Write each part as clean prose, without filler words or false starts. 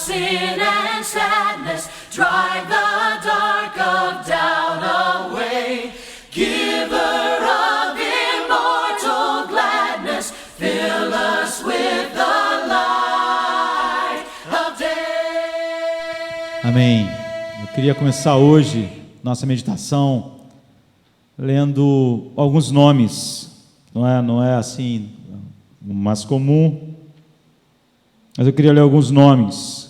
sin and sadness, drive the dark of doubt away. Giver of immortal gladness, fill us with the light of day. Amém. Eu queria começar hoje nossa meditação lendo alguns nomes. Não é assim o mais comum, mas eu queria ler alguns nomes.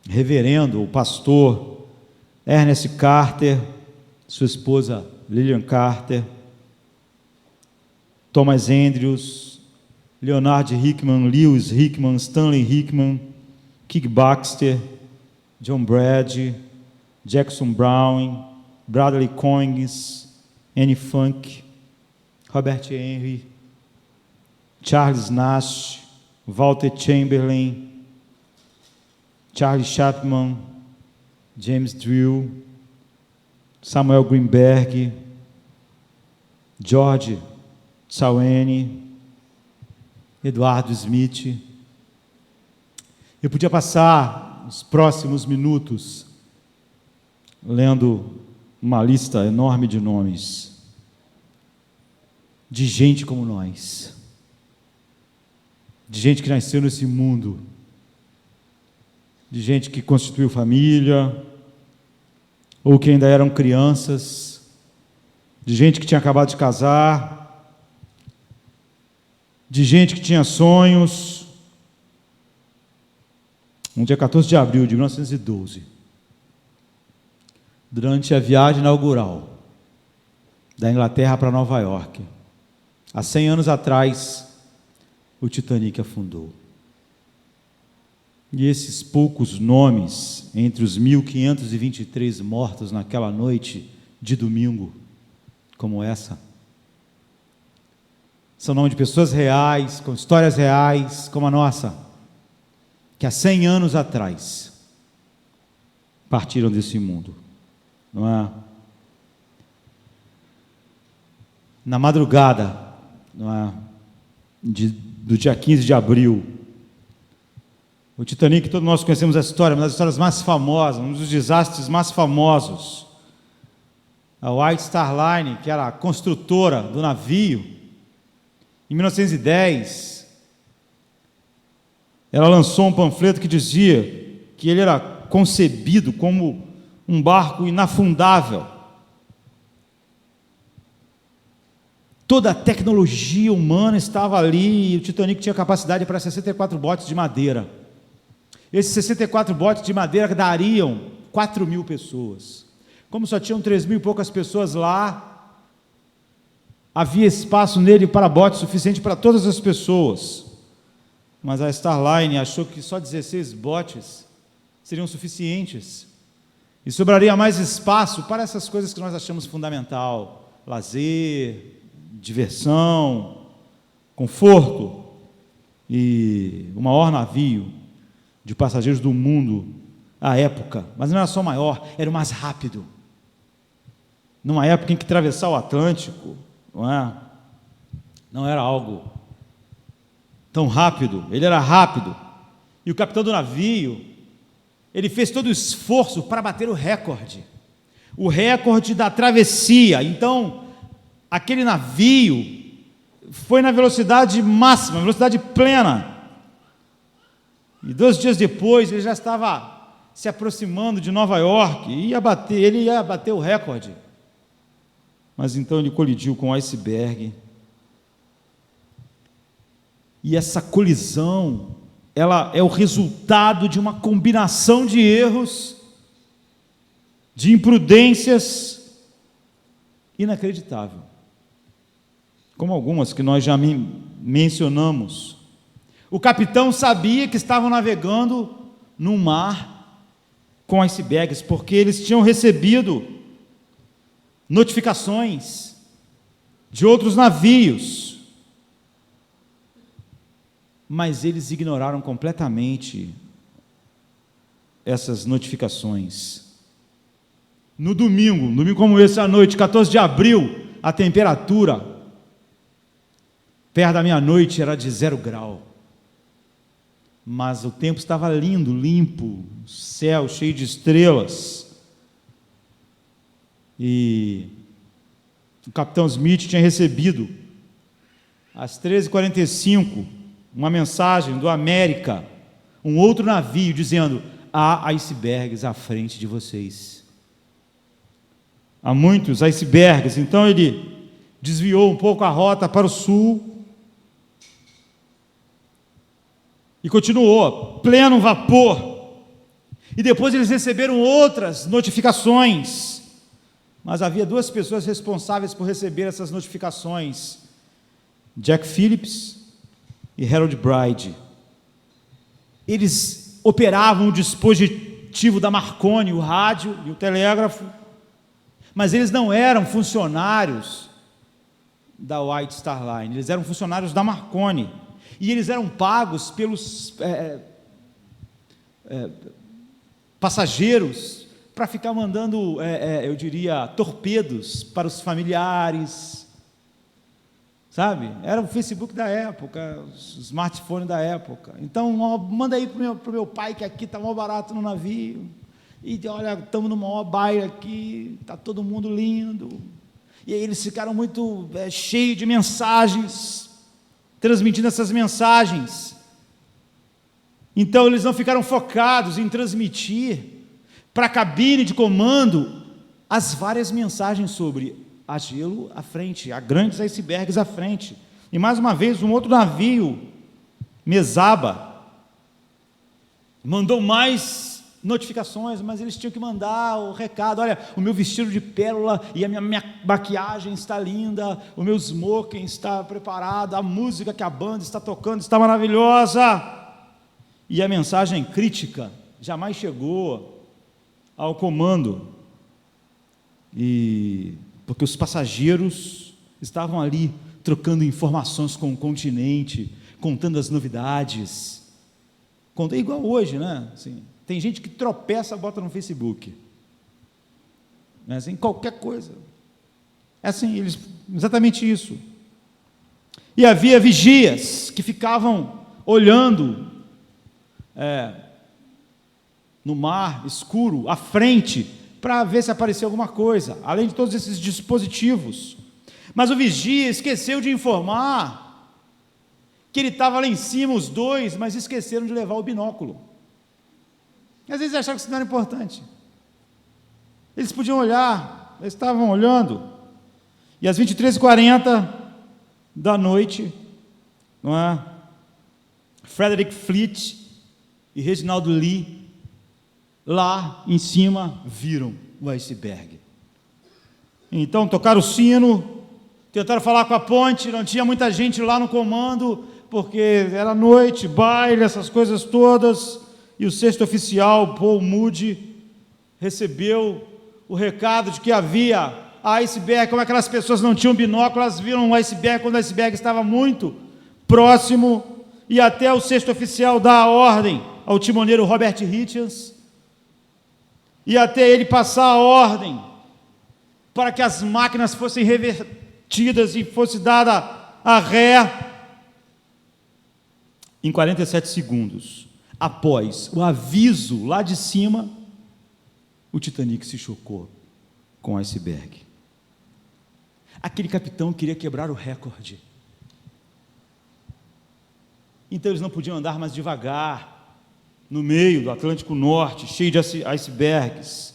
Reverendo, o pastor Ernest Carter, sua esposa Lillian Carter, Thomas Andrews, Leonard Hickman, Lewis Hickman, Stanley Hickman, Kig Baxter, John Brady, Jackson Brown, Bradley Coings, Annie Funk, Robert Henry, Charles Nash, Walter Chamberlain, Charlie Chapman, James Drill, Samuel Greenberg, George Sauene, Eduardo Smith. Eu podia passar os próximos minutos lendo uma lista enorme de nomes, de gente como nós, de gente que nasceu nesse mundo, de gente que constituiu família, ou que ainda eram crianças, de gente que tinha acabado de casar, de gente que tinha sonhos. No dia 14 de abril de 1912, durante a viagem inaugural da Inglaterra para Nova York, há 100 anos atrás, o Titanic afundou. E esses poucos nomes, entre os 1.523 mortos naquela noite de domingo, como essa, são nomes de pessoas reais, com histórias reais, como a nossa, que há 100 anos atrás partiram desse mundo, não é? Na madrugada, não é? Do dia 15 de abril, o Titanic, todos nós conhecemos a história, uma das histórias mais famosas, um dos desastres mais famosos. A White Star Line, que era a construtora do navio, em 1910, ela lançou um panfleto que dizia que ele era concebido como um barco inafundável. Toda a tecnologia humana estava ali, e o Titanic tinha capacidade para 64 botes de madeira. Esses 64 botes de madeira dariam 4.000 pessoas. Como só tinham 3.000 e poucas pessoas lá, havia espaço nele para bote suficiente para todas as pessoas. Mas a Starline achou que só 16 botes seriam suficientes. E sobraria mais espaço para essas coisas que nós achamos fundamental: lazer, diversão, conforto e o maior navio de passageiros do mundo à época. Mas não era só o maior, era o mais rápido. Numa época em que atravessar o Atlântico não era algo tão rápido, ele era rápido. E o capitão do navio, ele fez todo o esforço para bater o recorde da travessia. Então, aquele navio foi na velocidade máxima, velocidade plena. E 2 dias depois, ele já estava se aproximando de Nova York, e ele ia bater o recorde. Mas então ele colidiu com o iceberg. E essa colisão, ela é o resultado de uma combinação de erros, de imprudências inacreditável, como algumas que nós já mencionamos. O capitão sabia que estavam navegando num mar com icebergs, porque eles tinham recebido notificações de outros navios, mas eles ignoraram completamente essas notificações. No domingo como esse à noite, 14 de abril, a temperatura perto da meia-noite era de 0 grau. mas o tempo estava lindo, limpo, céu cheio de estrelas. E o capitão Smith tinha recebido, às 13h45, uma mensagem do América, um outro navio, dizendo: há icebergs à frente de vocês. Há muitos icebergs. Então ele desviou um pouco a rota para o sul e continuou, pleno vapor. E depois eles receberam outras notificações, mas havia duas pessoas responsáveis por receber essas notificações: Jack Phillips e Harold Bride. Eles operavam o dispositivo da Marconi, o rádio e o telégrafo, mas eles não eram funcionários da White Star Line, eles eram funcionários da Marconi, e eles eram pagos pelos passageiros para ficar mandando, eu diria, torpedos para os familiares, sabe? Era o Facebook da época, os smartphones da época. Então, manda aí para o meu pai, que aqui está mó barato no navio, e olha, estamos no maior baile aqui, está todo mundo lindo. E aí eles ficaram muito cheios de mensagens, transmitindo essas mensagens. Então eles não ficaram focados em transmitir para a cabine de comando as várias mensagens sobre há gelo à frente, há grandes icebergs à frente. E mais uma vez, um outro navio, Mesaba, mandou mais notificações, mas eles tinham que mandar o recado: olha, o meu vestido de pérola e a minha maquiagem está linda, o meu smoking está preparado, a música que a banda está tocando está maravilhosa. E a mensagem crítica jamais chegou ao comando, porque os passageiros estavam ali trocando informações com o continente, contando as novidades, igual hoje, né? Assim, tem gente que tropeça, bota no Facebook, né? Assim, qualquer coisa, é assim, exatamente isso. E havia vigias que ficavam olhando no mar escuro, à frente, para ver se aparecia alguma coisa, além de todos esses dispositivos. Mas o vigia esqueceu de informar que ele estava lá em cima, os dois, mas esqueceram de levar o binóculo. Às vezes achavam que isso não era importante. Eles podiam olhar, eles estavam olhando, e às 23h40 da noite, não é? Frederick Fleet e Reginaldo Lee, lá em cima, viram o iceberg. Então tocaram o sino, tentaram falar com a ponte, não tinha muita gente lá no comando, porque era noite, baile, essas coisas todas, e o sexto oficial, Paul Moody, recebeu o recado de que havia iceberg. Como aquelas pessoas não tinham binóculo, elas viram um iceberg quando o iceberg estava muito próximo, e até o sexto oficial dá a ordem ao timoneiro Robert Hitchens, e até ele passar a ordem para que as máquinas fossem revertidas e fosse dada a ré. Em 47 segundos, após o aviso lá de cima, o Titanic se chocou com o iceberg. Aquele capitão queria quebrar o recorde. Então eles não podiam andar mais devagar no meio do Atlântico Norte, cheio de icebergs.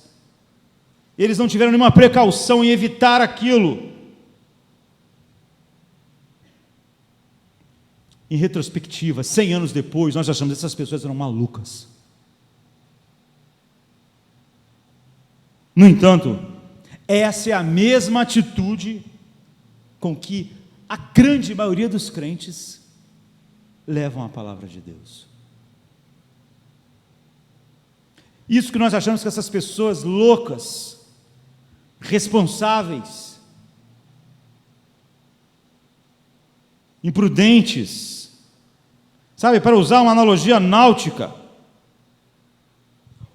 Eles não tiveram nenhuma precaução em evitar aquilo. Em retrospectiva, 100 anos depois, nós achamos que essas pessoas eram malucas. No entanto, essa é a mesma atitude com que a grande maioria dos crentes levam a palavra de Deus. Isso que nós achamos que essas pessoas loucas, responsáveis, imprudentes, sabe, para usar uma analogia náutica,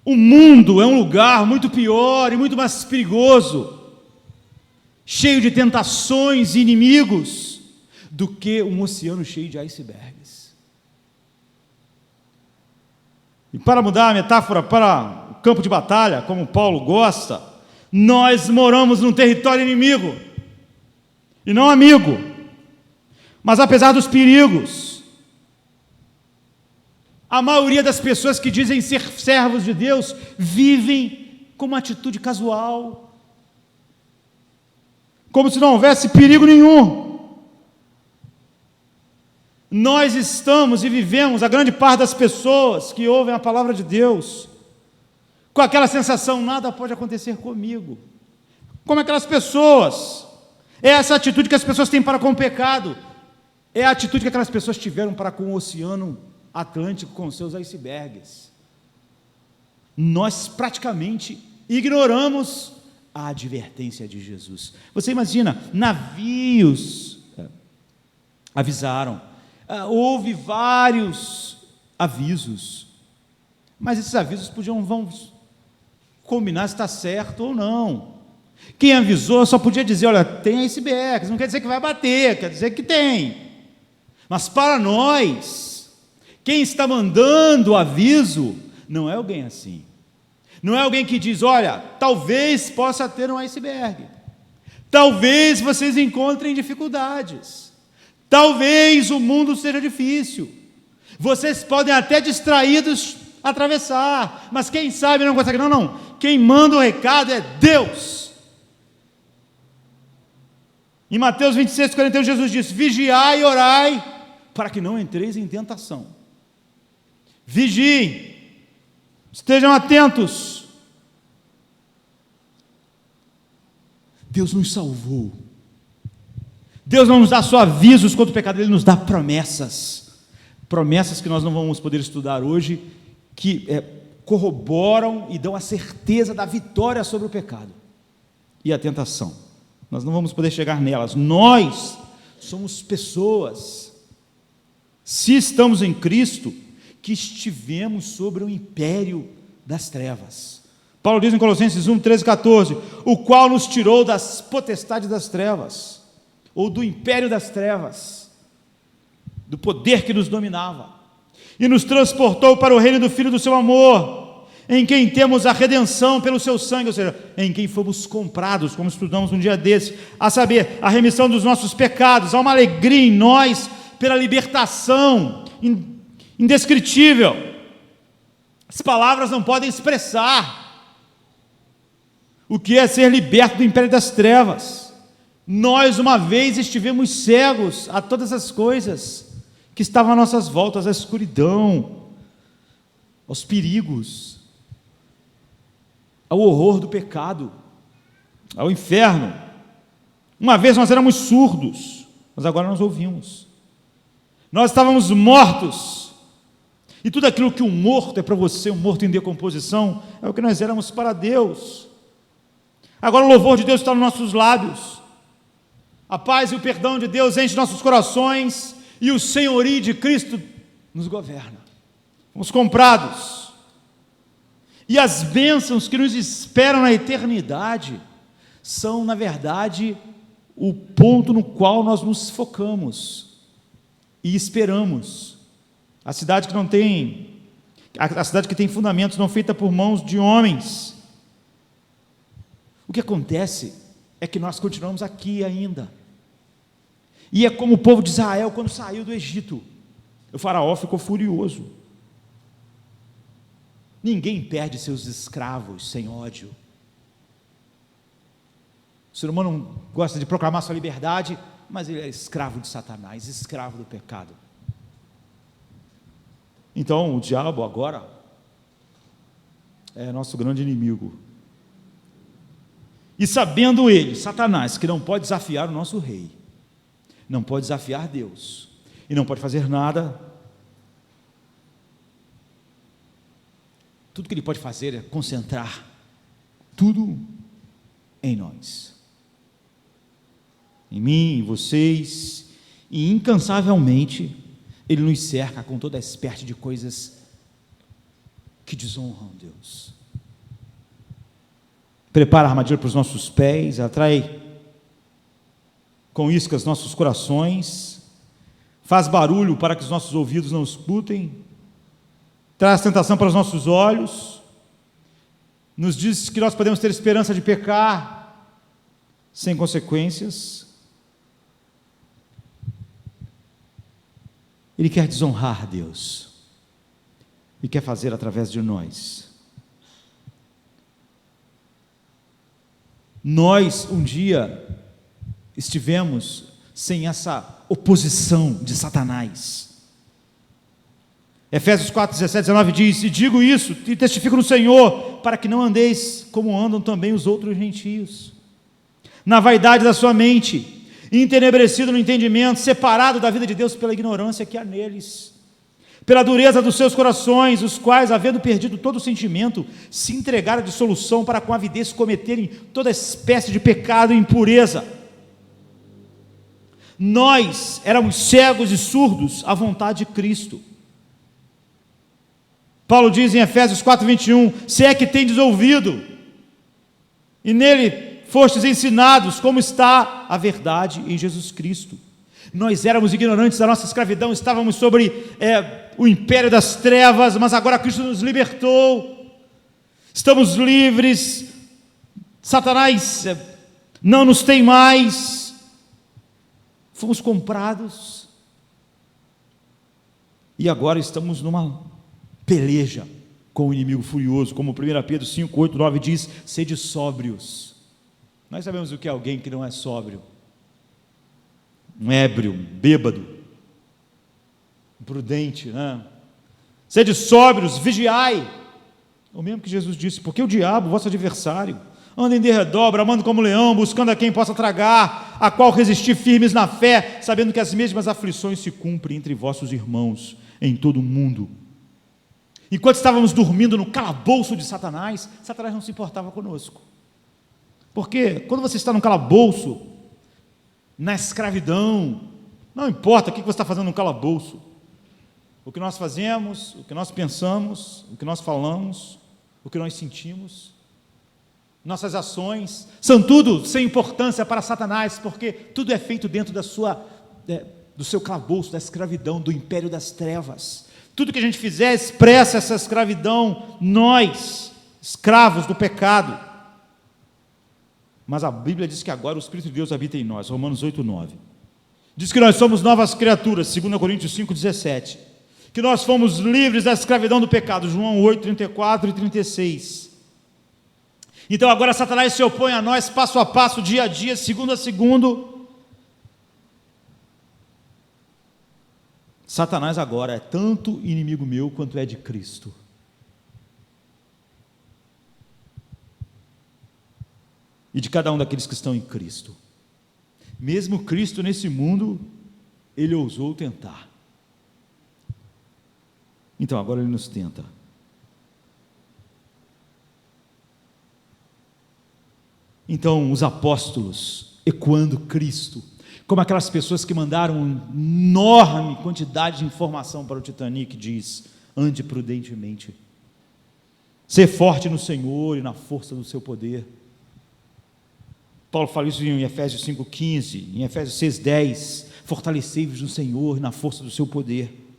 o mundo é um lugar muito pior e muito mais perigoso, cheio de tentações e inimigos, do que um oceano cheio de icebergs. E para mudar a metáfora para o campo de batalha, como Paulo gosta, nós moramos num território inimigo, e não amigo. Mas apesar dos perigos, a maioria das pessoas que dizem ser servos de Deus vivem com uma atitude casual, como se não houvesse perigo nenhum. Nós estamos e vivemos, a grande parte das pessoas que ouvem a palavra de Deus, com aquela sensação: nada pode acontecer comigo. Como aquelas pessoas, é essa atitude que as pessoas têm para com o pecado, é a atitude que aquelas pessoas tiveram para com o Oceano Atlântico com seus icebergs. Nós praticamente ignoramos a advertência de Jesus. Você imagina, navios avisaram, houve vários avisos, mas esses avisos vamos combinar se está certo ou não. Quem avisou só podia dizer: olha, tem icebergs, não quer dizer que vai bater, quer dizer que tem. Mas para nós, quem está mandando o aviso não é alguém assim. Não é alguém que diz: olha, talvez possa ter um iceberg, talvez vocês encontrem dificuldades, talvez o mundo seja difícil, vocês podem até distraídos atravessar, mas quem sabe não consegue. Não, quem manda o recado é Deus. Em Mateus 26:41, Jesus disse: vigiai e orai, para que não entreis em tentação. Vigiem, estejam atentos. Deus nos salvou. Deus não nos dá só avisos contra o pecado, Ele nos dá promessas. Promessas que nós não vamos poder estudar hoje, que corroboram e dão a certeza da vitória sobre o pecado e a tentação. Nós não vamos poder chegar nelas. Nós somos pessoas, se estamos em Cristo, que estivemos sobre o império das trevas. Paulo diz em Colossenses 1, 13 e 14: o qual nos tirou das potestades das trevas, ou do império das trevas, do poder que nos dominava, e nos transportou para o reino do Filho do seu amor, em quem temos a redenção pelo seu sangue, ou seja, em quem fomos comprados, como estudamos um dia desse, a saber, a remissão dos nossos pecados. Há uma alegria em nós pela libertação indescritível. As palavras não podem expressar o que é ser liberto do império das trevas. Nós uma vez estivemos cegos a todas as coisas que estavam às nossas voltas, à escuridão, aos perigos, ao horror do pecado, ao inferno. Uma vez nós éramos surdos, mas agora nós ouvimos. Nós estávamos mortos, e tudo aquilo que um morto é para você, um morto em decomposição, é o que nós éramos para Deus. Agora o louvor de Deus está nos nossos lábios, a paz e o perdão de Deus enchem nossos corações, e o senhorio de Cristo nos governa. Fomos comprados, e as bênçãos que nos esperam na eternidade são, na verdade, o ponto no qual nós nos focamos e esperamos. A cidade que não tem, a cidade que tem fundamentos, não feita por mãos de homens. O que acontece é que nós continuamos aqui ainda, e é como o povo de Israel quando saiu do Egito. O faraó ficou furioso. Ninguém perde seus escravos sem ódio. O ser humano gosta de proclamar sua liberdade, mas ele é escravo de Satanás, escravo do pecado. Então o diabo agora é nosso grande inimigo. E sabendo ele, Satanás, que não pode desafiar o nosso rei, não pode desafiar Deus, e não pode fazer nada, tudo que ele pode fazer é concentrar tudo em nós, em mim, em vocês, e incansavelmente ele nos cerca com toda a espécie de coisas que desonram Deus. Prepara a armadilha para os nossos pés, atrai com iscas nossos corações, faz barulho para que os nossos ouvidos não escutem, traz tentação para os nossos olhos, nos diz que nós podemos ter esperança de pecar sem consequências. Ele quer desonrar Deus e quer fazer através de nós. Nós um dia estivemos sem essa oposição de Satanás. Efésios 4, 17, 19 diz: e digo isso, e testifico no Senhor, para que não andeis como andam também os outros gentios, na vaidade da sua mente, entenebrecido no entendimento, separado da vida de Deus pela ignorância que há neles, pela dureza dos seus corações, os quais, havendo perdido todo o sentimento, se entregaram à dissolução, para com avidez cometerem toda espécie de pecado e impureza. Nós éramos cegos e surdos à vontade de Cristo. Paulo diz em Efésios 4, 21, se é que tendes ouvido, e nele fostes ensinados como está a verdade em Jesus Cristo. Nós éramos ignorantes da nossa escravidão, estávamos sobre o império das trevas, mas agora Cristo nos libertou, estamos livres, Satanás não nos tem mais, fomos comprados, e agora estamos numa peleja com o inimigo furioso, como 1 Pedro 5, 8, 9 diz, sede sóbrios. Nós sabemos o que é alguém que não é sóbrio, um ébrio, um bêbado, imprudente, né? Sede sóbrios, vigiai, o mesmo que Jesus disse, porque o diabo, vosso adversário, anda em derredor, bramando como leão, buscando a quem possa tragar, a qual resistir firmes na fé, sabendo que as mesmas aflições se cumprem entre vossos irmãos em todo o mundo. Enquanto estávamos dormindo no calabouço de Satanás, Satanás não se importava conosco. Porque quando você está no calabouço, na escravidão, não importa o que você está fazendo no calabouço, o que nós fazemos, o que nós pensamos, o que nós falamos, o que nós sentimos, nossas ações, são tudo sem importância para Satanás, porque tudo é feito dentro do seu calabouço, da escravidão, do império das trevas. Tudo que a gente fizer expressa essa escravidão, nós, escravos do pecado. Mas a Bíblia diz que agora o Espírito de Deus habita em nós, Romanos 8, 9. Diz que nós somos novas criaturas, 2 Coríntios 5, 17. Que nós fomos livres da escravidão do pecado, João 8, 34 e 36. Então agora Satanás se opõe a nós passo a passo, dia a dia, segundo a segundo. Satanás agora é tanto inimigo meu quanto é de Cristo. E de cada um daqueles que estão em Cristo. Mesmo Cristo nesse mundo, ele ousou tentar. Então agora ele nos tenta. Então os apóstolos, ecoando Cristo, como aquelas pessoas que mandaram uma enorme quantidade de informação para o Titanic, diz, ande prudentemente, ser forte no Senhor e na força do seu poder. Paulo fala isso em Efésios 5,15, em Efésios 6,10, fortalecei-vos no Senhor e na força do seu poder.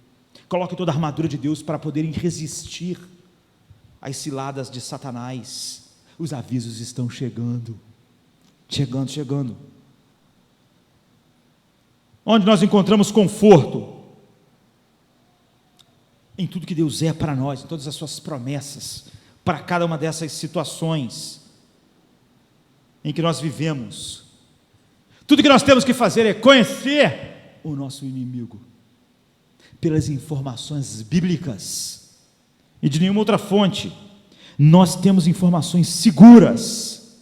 Coloque toda a armadura de Deus para poderem resistir às ciladas de Satanás. Os avisos estão chegando. Onde nós encontramos conforto? Em tudo que Deus é para nós, em todas as suas promessas, para cada uma dessas situações em que nós vivemos. Tudo que nós temos que fazer é conhecer o nosso inimigo, pelas informações bíblicas, e de nenhuma outra fonte. Nós temos informações seguras,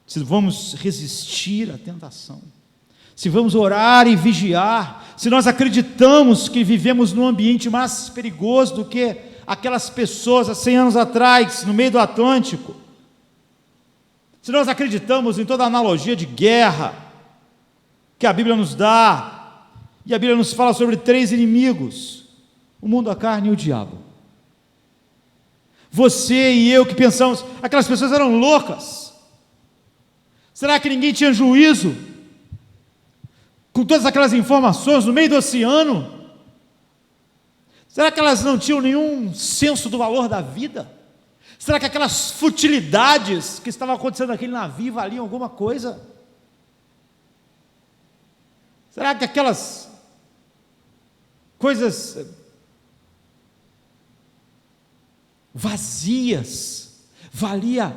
se vamos resistir à tentação, se vamos orar e vigiar, se nós acreditamos que vivemos num ambiente mais perigoso do que aquelas pessoas há 100 anos atrás, no meio do Atlântico, se nós acreditamos em toda a analogia de guerra que a Bíblia nos dá, e a Bíblia nos fala sobre 3 inimigos, o mundo, a carne e o diabo. Você e eu que pensamos, aquelas pessoas eram loucas, será que ninguém tinha juízo? Com todas aquelas informações no meio do oceano, Será que elas não tinham nenhum senso do valor da vida? Será que aquelas futilidades que estavam acontecendo naquele navio valiam alguma coisa? Será que aquelas coisas vazias valia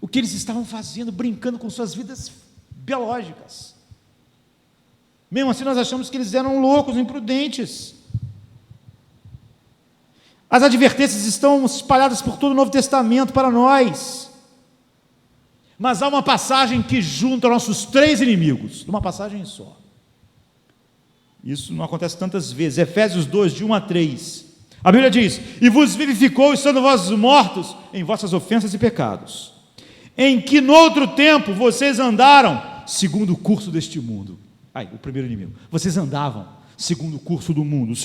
o que eles estavam fazendo, brincando com suas vidas biológicas? Mesmo assim, nós achamos que eles eram loucos, imprudentes. As advertências estão espalhadas por todo o Novo Testamento para nós. Mas há uma passagem que junta nossos três inimigos, numa passagem só. Isso não acontece tantas vezes. Efésios 2, de 1 a 3. A Bíblia diz: e vos vivificou, estando vós mortos em vossas ofensas e pecados, em que noutro tempo vocês andaram segundo o curso deste mundo. Aí, o primeiro inimigo. Vocês andavam segundo o curso do mundo. O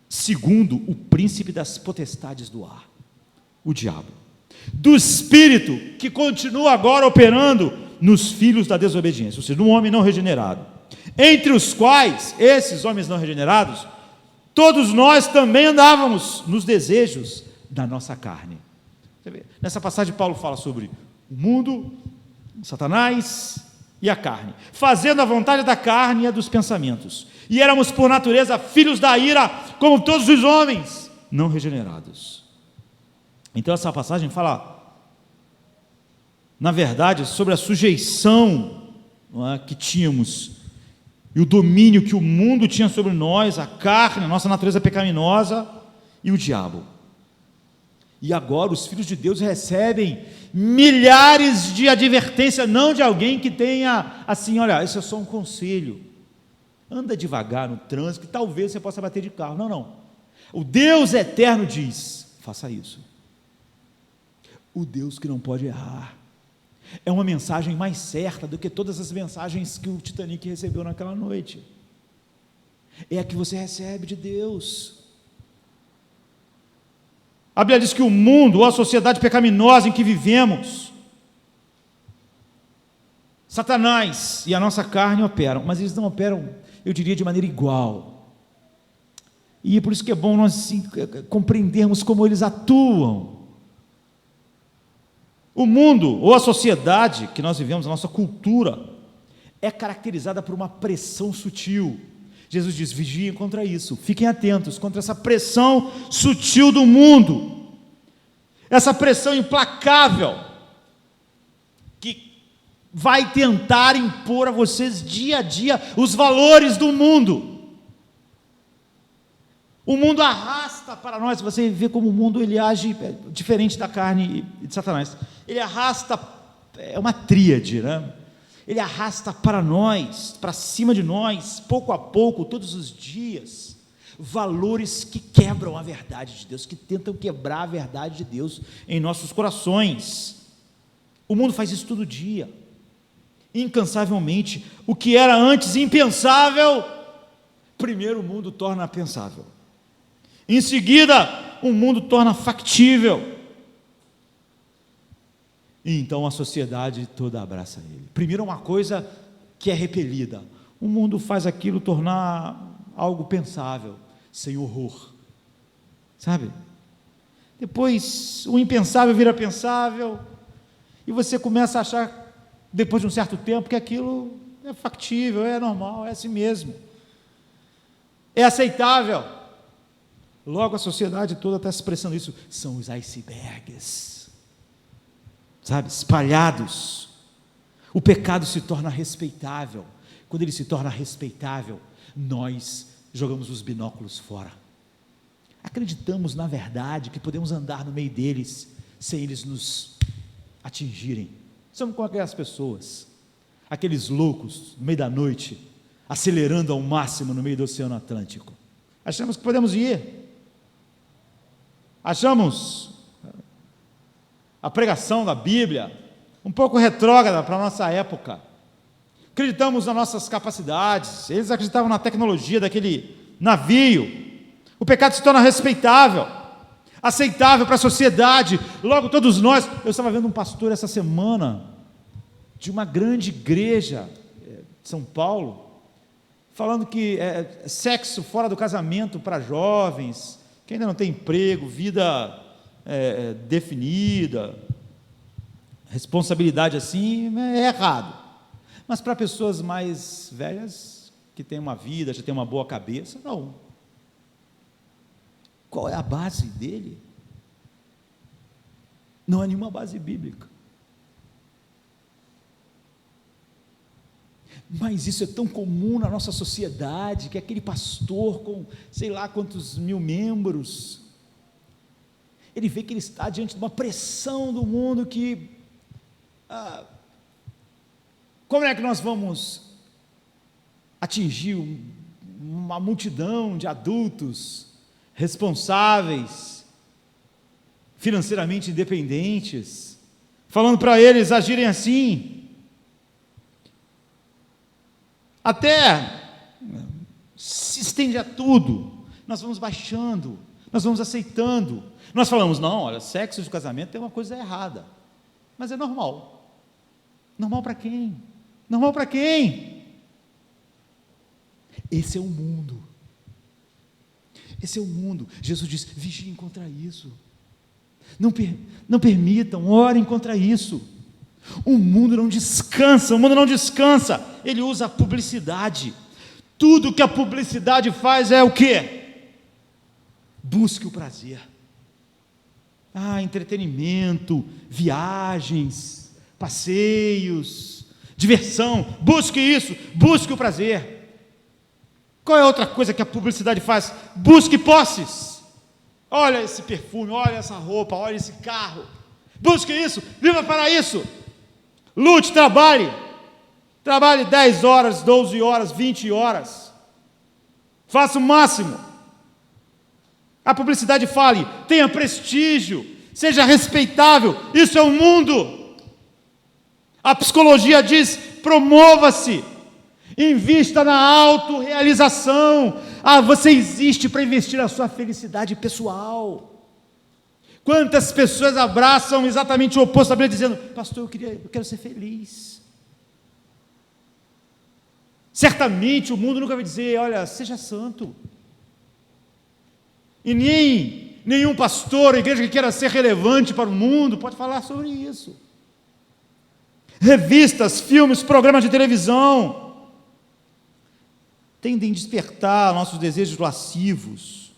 segundo o príncipe das potestades do ar, o diabo, do espírito que continua agora operando nos filhos da desobediência, ou seja, no homem não regenerado, entre os quais, esses homens não regenerados, todos nós também andávamos nos desejos da nossa carne. Você vê, nessa passagem Paulo fala sobre o mundo, Satanás e a carne, fazendo a vontade da carne e a dos pensamentos, e éramos por natureza filhos da ira, como todos os homens não regenerados. Então essa passagem fala, na verdade, sobre a sujeição, não é, que tínhamos, e o domínio que o mundo tinha sobre nós, a carne, a nossa natureza pecaminosa e o diabo. E agora os filhos de Deus recebem milhares de advertências, não de alguém que tenha assim, olha, isso é só um conselho, anda devagar no trânsito, que talvez você possa bater de carro. Não, não. O Deus eterno diz, faça isso. O Deus que não pode errar. É uma mensagem mais certa do que todas as mensagens que o Titanic recebeu naquela noite. É a que você recebe de Deus. A Bíblia diz que o mundo, ou a sociedade pecaminosa em que vivemos, Satanás e a nossa carne operam, mas eles não operam, eu diria, de maneira igual. E é por isso que é bom nós compreendermos como eles atuam. O mundo, ou a sociedade que nós vivemos, a nossa cultura, é caracterizada por uma pressão sutil. Jesus diz, vigiem contra isso, fiquem atentos contra essa pressão sutil do mundo, essa pressão implacável, que vai tentar impor a vocês dia a dia os valores do mundo. O mundo arrasta para nós, você vê como o mundo ele age diferente da carne e de Satanás. Ele arrasta, é uma tríade, né? Ele arrasta para nós, para cima de nós, pouco a pouco, todos os dias, valores que quebram a verdade de Deus, que tentam quebrar a verdade de Deus em nossos corações. O mundo faz isso todo dia, incansavelmente. O que era antes impensável, primeiro o mundo torna pensável. Em seguida, o mundo torna factível. E então a sociedade toda abraça ele. Primeiro uma coisa que é repelida. O mundo faz aquilo tornar algo pensável, sem horror. Sabe? Depois o impensável vira pensável, e você começa a achar, depois de um certo tempo, que aquilo é factível, é normal, é assim mesmo. É aceitável. Logo a sociedade toda está expressando isso. São os icebergs, sabe, espalhados. O pecado se torna respeitável. Quando ele se torna respeitável, nós jogamos os binóculos fora. Acreditamos na verdade que podemos andar no meio deles sem eles nos atingirem. Somos como aquelas pessoas, aqueles loucos no meio da noite, acelerando ao máximo no meio do Oceano Atlântico. Achamos que podemos ir. Achamos a pregação da Bíblia um pouco retrógrada para a nossa época. Acreditamos nas nossas capacidades. Eles acreditavam na tecnologia daquele navio. O pecado se torna respeitável, aceitável para a sociedade. Logo todos nós. Eu estava vendo um pastor essa semana de uma grande igreja de São Paulo falando que sexo fora do casamento para jovens, que ainda não tem emprego, vida definida, responsabilidade assim, é errado. Mas para pessoas mais velhas, que têm uma vida, já têm uma boa cabeça, não. Qual é a base dele? Não é nenhuma base bíblica. Mas isso é tão comum na nossa sociedade, que aquele pastor com sei lá quantos mil membros, ele vê que ele está diante de uma pressão do mundo que, como é que nós vamos atingir uma multidão de adultos responsáveis, financeiramente independentes, falando para eles agirem assim, até se estende a tudo. Nós vamos baixando, nós vamos aceitando, nós falamos, não, olha, sexo de casamento tem uma coisa errada, mas é normal. Normal para quem? Normal para quem? Esse é o mundo. Esse é o mundo. Jesus diz, vigiem contra isso. Não permitam, orem contra isso. O mundo não descansa, ele usa a publicidade. Tudo que a publicidade faz é o quê? Busque o prazer. Entretenimento, viagens, passeios, diversão, busque isso, busque o prazer. Qual é a outra coisa que a publicidade faz? Busque posses. Olha esse perfume, olha essa roupa, olha esse carro. Busque isso, viva para isso. Lute, trabalhe 10 horas, 12 horas, 20 horas. Faça o máximo. A publicidade fale, tenha prestígio, seja respeitável. Isso é o mundo. A psicologia diz, promova-se. Invista na autorrealização. Você existe para investir na sua felicidade pessoal. Quantas pessoas abraçam exatamente o oposto da Bíblia, dizendo, pastor, eu quero ser feliz. Certamente o mundo nunca vai dizer, olha, seja santo. E nenhum pastor ou igreja que queira ser relevante para o mundo pode falar sobre isso. Revistas, filmes, programas de televisão tendem a despertar nossos desejos lascivos,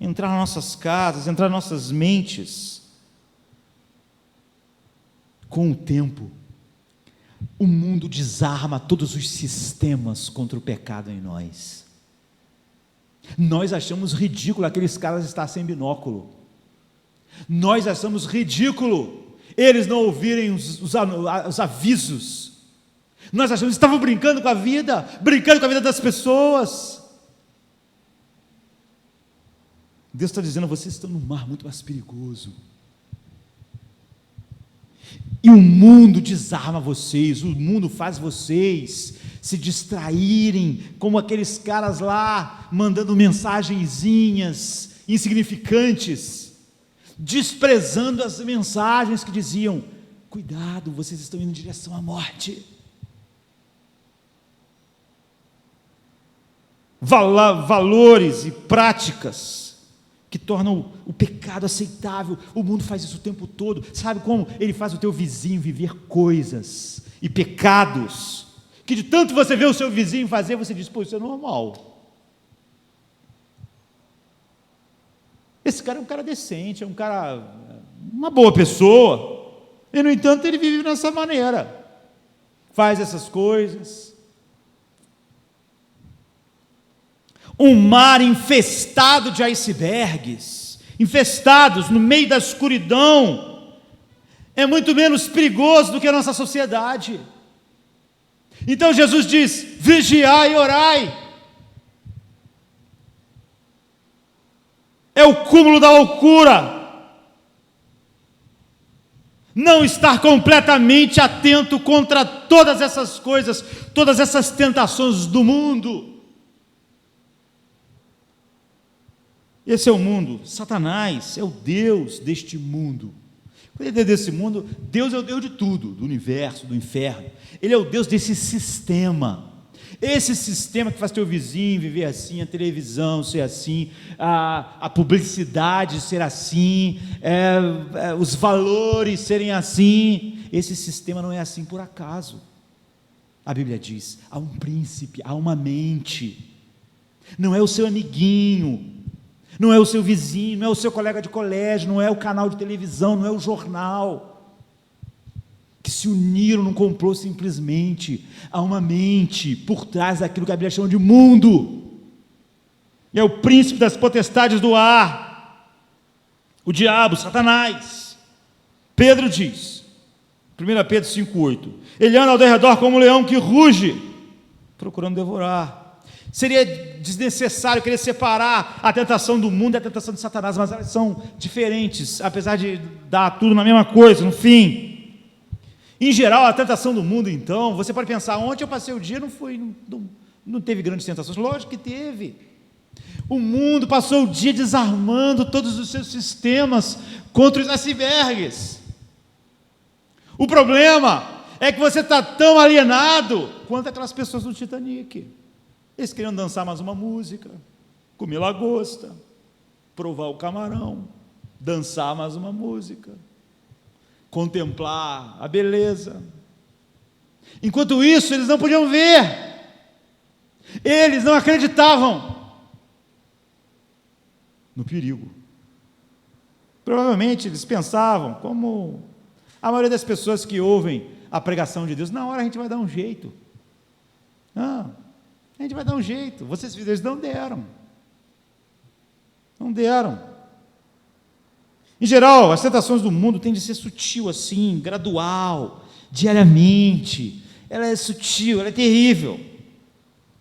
entrar nas nossas casas, entrar nas nossas mentes. Com o tempo, o mundo desarma todos os sistemas contra o pecado em nós. Nós achamos ridículo aqueles caras estar sem binóculo. Nós achamos ridículo eles não ouvirem os avisos. Nós achamos que estavam brincando com a vida das pessoas. Deus está dizendo, vocês estão num mar muito mais perigoso. E o mundo desarma vocês, o mundo faz vocês se distraírem, como aqueles caras lá, mandando mensagenzinhas insignificantes, desprezando as mensagens que diziam, cuidado, vocês estão indo em direção à morte. Valores e práticas que tornam o pecado aceitável. O mundo faz isso o tempo todo. Sabe como? Ele faz o teu vizinho viver coisas e pecados que de tanto você vê o seu vizinho fazer, você diz, pô, isso é normal. Esse cara é um cara decente, é um cara, uma boa pessoa, e no entanto ele vive dessa maneira, faz essas coisas. Um mar infestado de icebergs, infestados no meio da escuridão, é muito menos perigoso do que a nossa sociedade. Então Jesus diz, vigiai e orai. É o cúmulo da loucura. Não estar completamente atento contra todas essas coisas, todas essas tentações do mundo. Esse é o mundo. Satanás é o Deus deste mundo. Quando ele é desse mundo, Deus é o Deus de tudo, do universo, do inferno. Ele é o Deus desse sistema. Esse sistema que faz teu vizinho viver assim, a televisão ser assim, a publicidade ser assim, os valores serem assim, esse sistema não é assim por acaso. A Bíblia diz, há um príncipe, há uma mente, não é o seu amiguinho, não é o seu vizinho, não é o seu colega de colégio, não é o canal de televisão, não é o jornal, que se uniram num complô simplesmente. Há uma mente por trás daquilo que a Bíblia chama de mundo, e é o príncipe das potestades do ar, o diabo, Satanás. Pedro diz, 1 Pedro 5,8, ele anda ao derredor como um leão que ruge, procurando devorar. Seria desnecessário querer separar a tentação do mundo e a tentação de Satanás, mas elas são diferentes, apesar de dar tudo na mesma coisa, no fim. Em geral, a tentação do mundo, então, você pode pensar, ontem eu passei o dia, não teve grandes tentações. Lógico que teve. O mundo passou o dia desarmando todos os seus sistemas contra os icebergs. O problema é que você está tão alienado quanto aquelas pessoas do Titanic. Eles queriam dançar mais uma música, comer lagosta, provar o camarão, dançar mais uma música, contemplar a beleza. Enquanto isso, eles não podiam ver, eles não acreditavam no perigo. Provavelmente eles pensavam, como a maioria das pessoas que ouvem a pregação de Deus, na hora a gente vai dar um jeito. A gente vai dar um jeito. Vocês viram, eles não deram. Não deram. Em geral, as tentações do mundo tendem a ser sutil assim, gradual, diariamente. Ela é sutil, ela é terrível.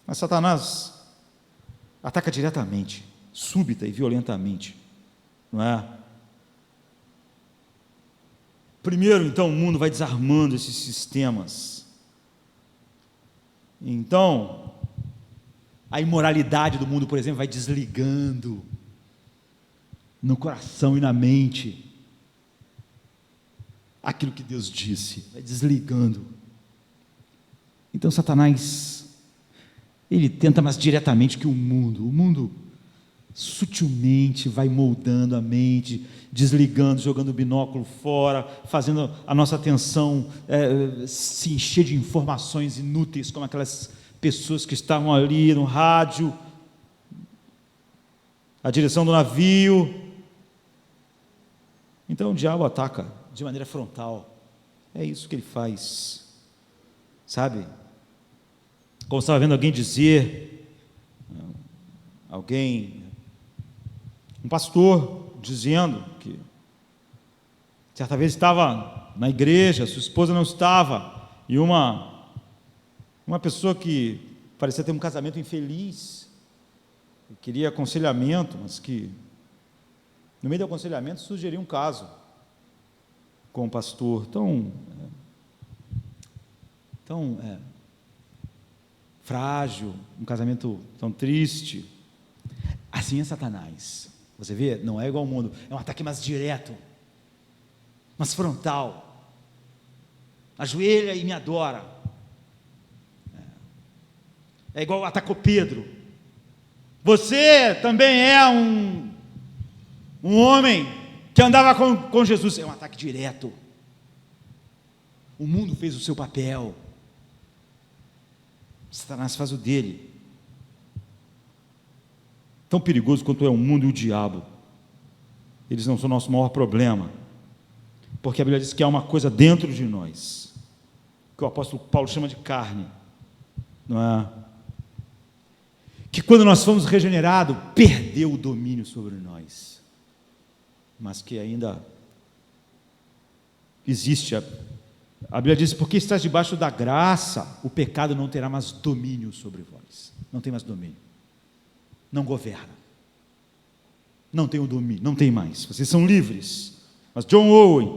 Mas Satanás ataca diretamente, súbita e violentamente, não é? Primeiro, então, o mundo vai desarmando esses sistemas. Então, a imoralidade do mundo, por exemplo, vai desligando no coração e na mente aquilo que Deus disse, vai desligando. Então Satanás, ele tenta mais diretamente que o mundo sutilmente vai moldando a mente, desligando, jogando o binóculo fora, fazendo a nossa atenção se encher de informações inúteis, como aquelas pessoas que estavam ali no rádio, a direção do navio. Então o diabo ataca de maneira frontal, é isso que ele faz, sabe? Como estava vendo alguém dizer, um pastor dizendo que certa vez estava na igreja, sua esposa não estava, e uma pessoa que parecia ter um casamento infeliz, queria aconselhamento, mas que no meio do aconselhamento sugeriu um caso com o pastor tão frágil, um casamento tão triste. Assim é Satanás. Você vê, não é igual ao mundo, é um ataque mais direto, mais frontal. Ajoelha e me adora. É igual atacou Pedro. Você também é um homem que andava com Jesus. É um ataque direto. O mundo fez o seu papel, Satanás faz o dele. Tão perigoso quanto é o mundo e o diabo, eles não são o nosso maior problema, porque a Bíblia diz que há uma coisa dentro de nós, que o apóstolo Paulo chama de carne, não é? Que quando nós fomos regenerados, perdeu o domínio sobre nós, mas que ainda existe. A Bíblia diz, porque estás debaixo da graça, o pecado não terá mais domínio sobre vós, não tem mais domínio, não governa, não tem o domínio, não tem mais, vocês são livres. Mas John Owen,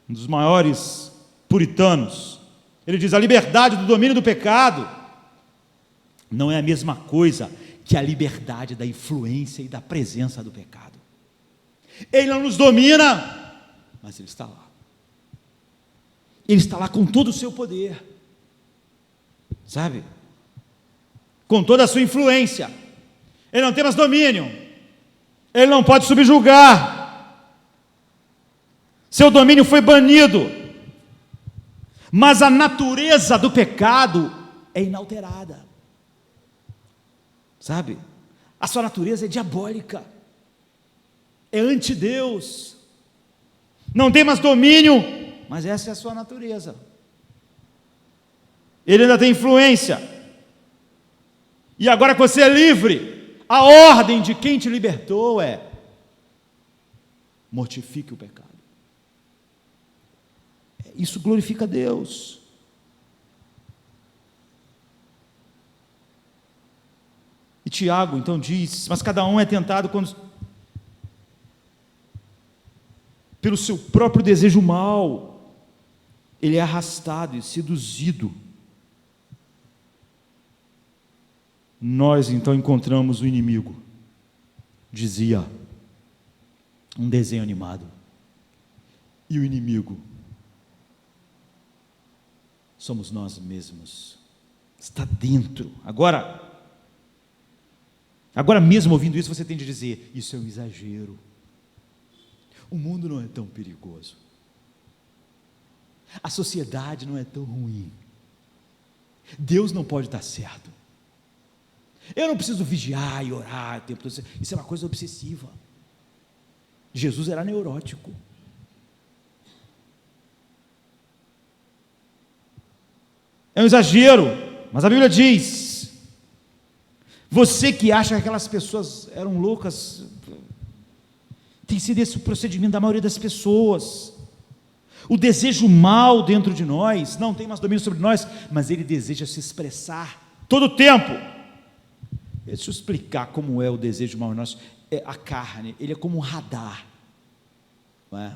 um dos maiores puritanos, ele diz, a liberdade do domínio do pecado não é a mesma coisa que a liberdade da influência e da presença do pecado. Ele não nos domina, mas ele está lá. Ele está lá com todo o seu poder, sabe? com toda a sua influência. Ele não tem mais domínio. Ele não pode subjugar. Seu domínio foi banido. Mas a natureza do pecado é inalterada. Sabe? A sua natureza é diabólica. É anti-Deus. Não tem mais domínio, mas essa é a sua natureza. Ele ainda tem influência. E agora que você é livre, a ordem de quem te libertou é: mortifique o pecado. Isso glorifica a Deus. E Tiago então diz: mas cada um é tentado pelo seu próprio desejo mau, ele é arrastado e seduzido. Nós então encontramos o inimigo, dizia um desenho animado, e o inimigo somos nós mesmos, está dentro. Agora mesmo ouvindo isso, você tem de dizer: isso é um exagero, o mundo não é tão perigoso, a sociedade não é tão ruim, Deus não pode estar certo, eu não preciso vigiar e orar o tempo todo. Isso é uma coisa obsessiva. Jesus era neurótico. É um exagero, mas a Bíblia diz: você que acha que aquelas pessoas eram loucas, tem sido esse o procedimento da maioria das pessoas. O desejo mal dentro de nós não tem mais domínio sobre nós, mas ele deseja se expressar todo o tempo. Deixa eu explicar como é o desejo mal nosso. A carne, ele é como um radar, não é?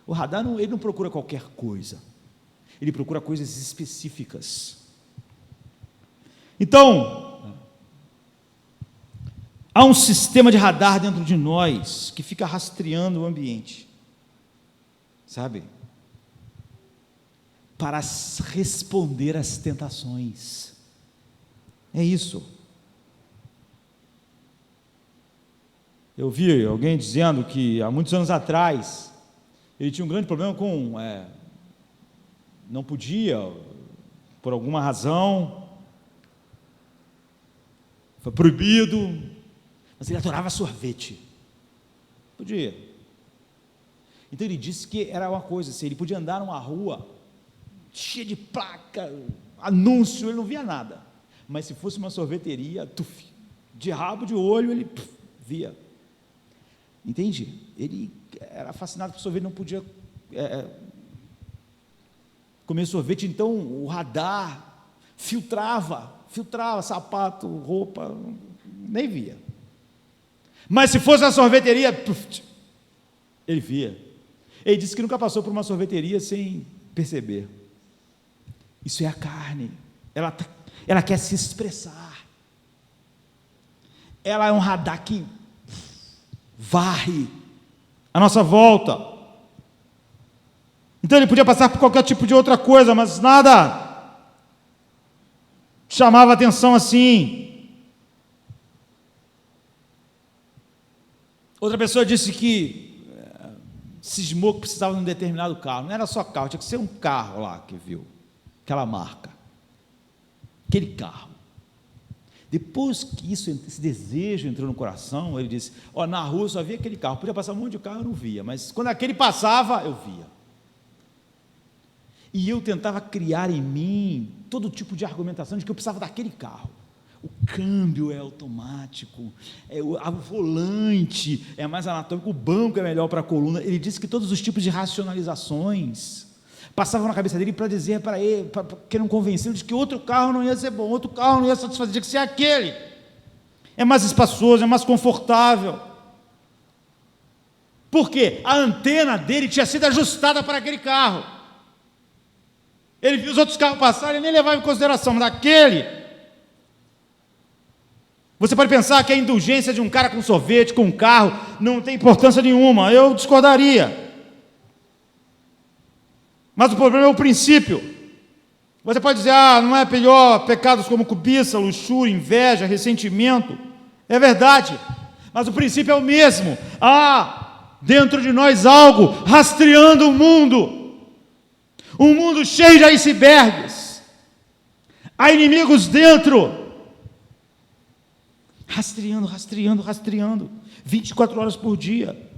O radar ele não procura qualquer coisa, ele procura coisas específicas. Então, há um sistema de radar dentro de nós que fica rastreando o ambiente, sabe? Para responder às tentações. É isso. Eu vi alguém dizendo que há muitos anos atrás ele tinha um grande problema com não podia, por alguma razão, foi proibido, mas ele adorava sorvete, podia. Então ele disse que era uma coisa assim, ele podia andar numa rua cheia de placa, anúncio, ele não via nada, mas se fosse uma sorveteria, de rabo de olho ele via. Entende? Ele era fascinado por sorvete, não podia comer sorvete, então o radar filtrava sapato, roupa, nem via. Mas se fosse a sorveteria, ele via. Ele disse que nunca passou por uma sorveteria sem perceber. Isso é a carne, ela quer se expressar, ela é um radar que varre a nossa volta. Então ele podia passar por qualquer tipo de outra coisa, mas nada chamava atenção assim. Outra pessoa disse que cismou que precisava de um determinado carro. Não era só carro, tinha que ser um carro lá que viu, aquela marca, aquele carro. Depois que esse desejo entrou no coração, ele disse: na rua eu só via aquele carro, podia passar um monte de carro, eu não via, mas quando aquele passava, eu via. E eu tentava criar em mim todo tipo de argumentação de que eu precisava daquele carro. O câmbio é automático, o volante é mais anatômico, o banco é melhor para a coluna. Ele disse que todos os tipos de racionalizações passavam na cabeça dele para dizer para ele, querendo convencê-lo de que outro carro não ia ser bom, outro carro não ia satisfazer, tinha que ser aquele. É mais espaçoso, é mais confortável. Por quê? A antena dele tinha sido ajustada para aquele carro. Ele viu os outros carros passarem e nem levava em consideração, mas aquele. Você pode pensar que a indulgência de um cara com sorvete, com um carro, não tem importância nenhuma. Eu discordaria. Mas o problema é o princípio. Você pode dizer, não é pior pecados como cobiça, luxúria, inveja, ressentimento. É verdade, mas o princípio é o mesmo. Há dentro de nós algo rastreando o mundo. Um mundo cheio de icebergs. Há inimigos dentro. Rastreando. 24 horas por dia.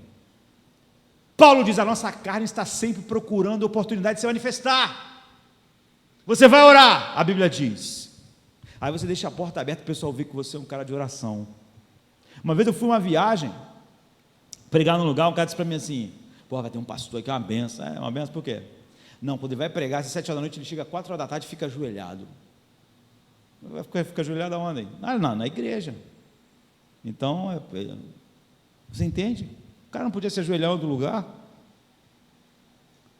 Paulo diz, a nossa carne está sempre procurando oportunidade de se manifestar. Você vai orar, a Bíblia diz. Aí você deixa a porta aberta para o pessoal ver que você é um cara de oração. Uma vez eu fui uma viagem, pregar num lugar, um cara disse para mim assim, vai ter um pastor aqui, é uma benção. É uma benção por quê? Não, quando ele vai pregar, às 7 horas da noite, ele chega às 4 horas da tarde e fica ajoelhado. Fica ajoelhado aonde? Na igreja. Então, você entende? O cara não podia se ajoelhar em outro lugar.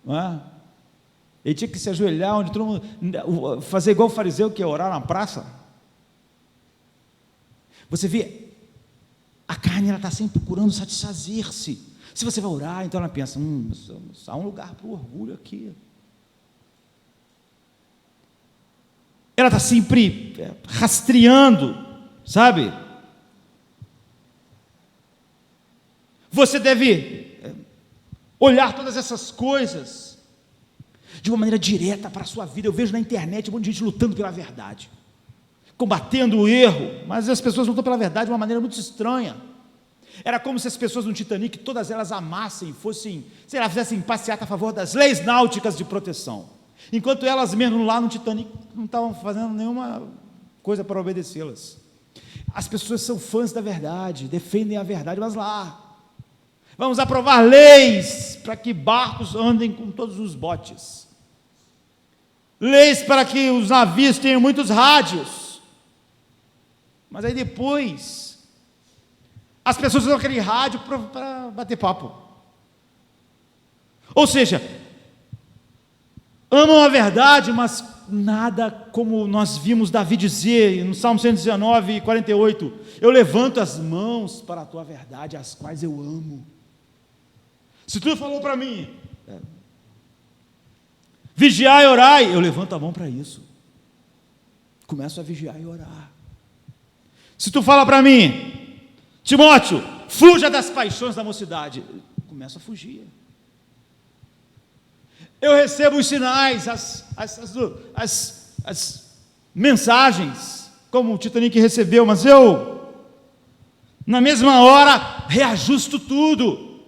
Não é? Ele tinha que se ajoelhar onde todo mundo, fazer igual o fariseu, que é orar na praça. Você vê, a carne está sempre procurando satisfazer-se. Se você vai orar, então ela pensa, há um lugar para o orgulho aqui. Ela está sempre rastreando, sabe? Você deve olhar todas essas coisas de uma maneira direta para a sua vida. Eu vejo na internet um monte de gente lutando pela verdade, combatendo o erro, mas as pessoas lutam pela verdade de uma maneira muito estranha. Era como se as pessoas no Titanic, todas elas amassem, fizessem passeata a favor das leis náuticas de proteção, enquanto elas mesmo lá no Titanic não estavam fazendo nenhuma coisa para obedecê-las. As pessoas são fãs da verdade, defendem a verdade, mas vamos aprovar leis para que barcos andem com todos os botes. Leis para que os navios tenham muitos rádios. Mas aí depois, as pessoas usam aquele rádio para bater papo. Ou seja, amam a verdade, mas nada como nós vimos Davi dizer no Salmo 119, 48, eu levanto as mãos para a tua verdade, as quais eu amo. Se tu falou para mim, vigiar e orar, eu levanto a mão para isso. Começo a vigiar e orar. Se tu fala para mim, Timóteo, fuja das paixões da mocidade, começo a fugir. Eu recebo os sinais, as mensagens, como o Titanic recebeu, mas eu, na mesma hora, reajusto tudo.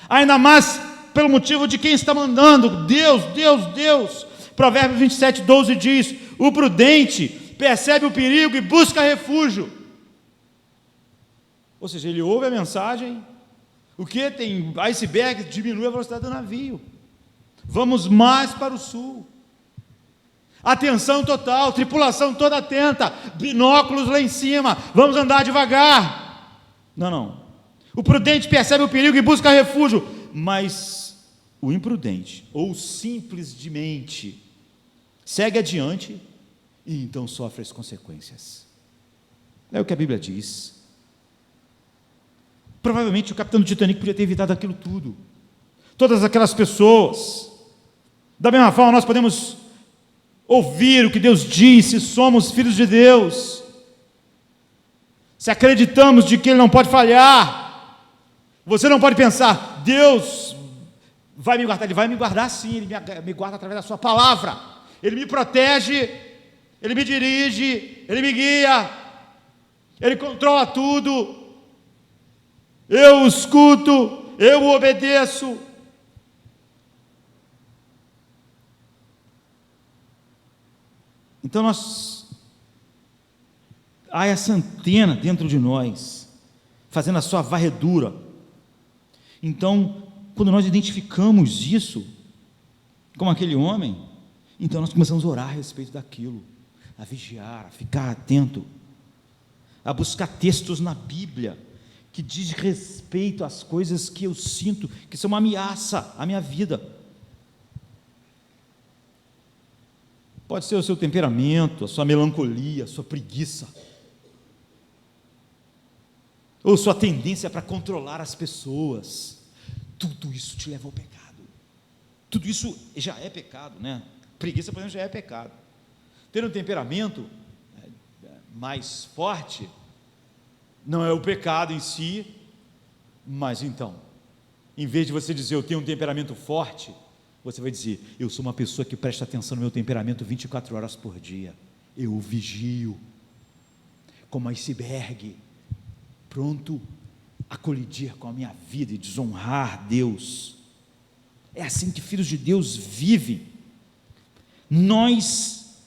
Ainda mais pelo motivo de quem está mandando, Deus. Provérbios 27, 12 diz, o prudente percebe o perigo e busca refúgio. Ou seja, ele ouve a mensagem, o que tem iceberg, diminui a velocidade do navio. Vamos mais para o sul. Atenção total, tripulação toda atenta, binóculos lá em cima, vamos andar devagar. Não. O prudente percebe o perigo e busca refúgio, mas o imprudente, ou simples de mente, segue adiante e então sofre as consequências. É o que a Bíblia diz. Provavelmente o capitão do Titanic podia ter evitado aquilo tudo. Todas aquelas pessoas. Da mesma forma, nós podemos ouvir o que Deus diz, se somos filhos de Deus, se acreditamos de que Ele não pode falhar. Você não pode pensar, Deus vai me guardar. Ele vai me guardar sim, Ele me guarda através da sua palavra. Ele me protege, Ele me dirige, Ele me guia, Ele controla tudo. Eu o escuto, eu o obedeço. Então há essa antena dentro de nós, fazendo a sua varredura. Então, quando nós identificamos isso, como aquele homem, então nós começamos a orar a respeito daquilo, a vigiar, a ficar atento, a buscar textos na Bíblia, que diz respeito às coisas que eu sinto, que são uma ameaça à minha vida. Pode ser o seu temperamento, a sua melancolia, a sua preguiça, ou sua tendência para controlar as pessoas. Tudo isso te leva ao pecado. Tudo isso já é pecado, né? Preguiça, por exemplo, já é pecado. Ter um temperamento mais forte não é o pecado em si, mas então, em vez de você dizer eu tenho um temperamento forte, você vai dizer eu sou uma pessoa que presta atenção no meu temperamento 24 horas por dia, eu o vigio, como iceberg, pronto a colidir com a minha vida e desonrar Deus. É assim que filhos de Deus vivem. Nós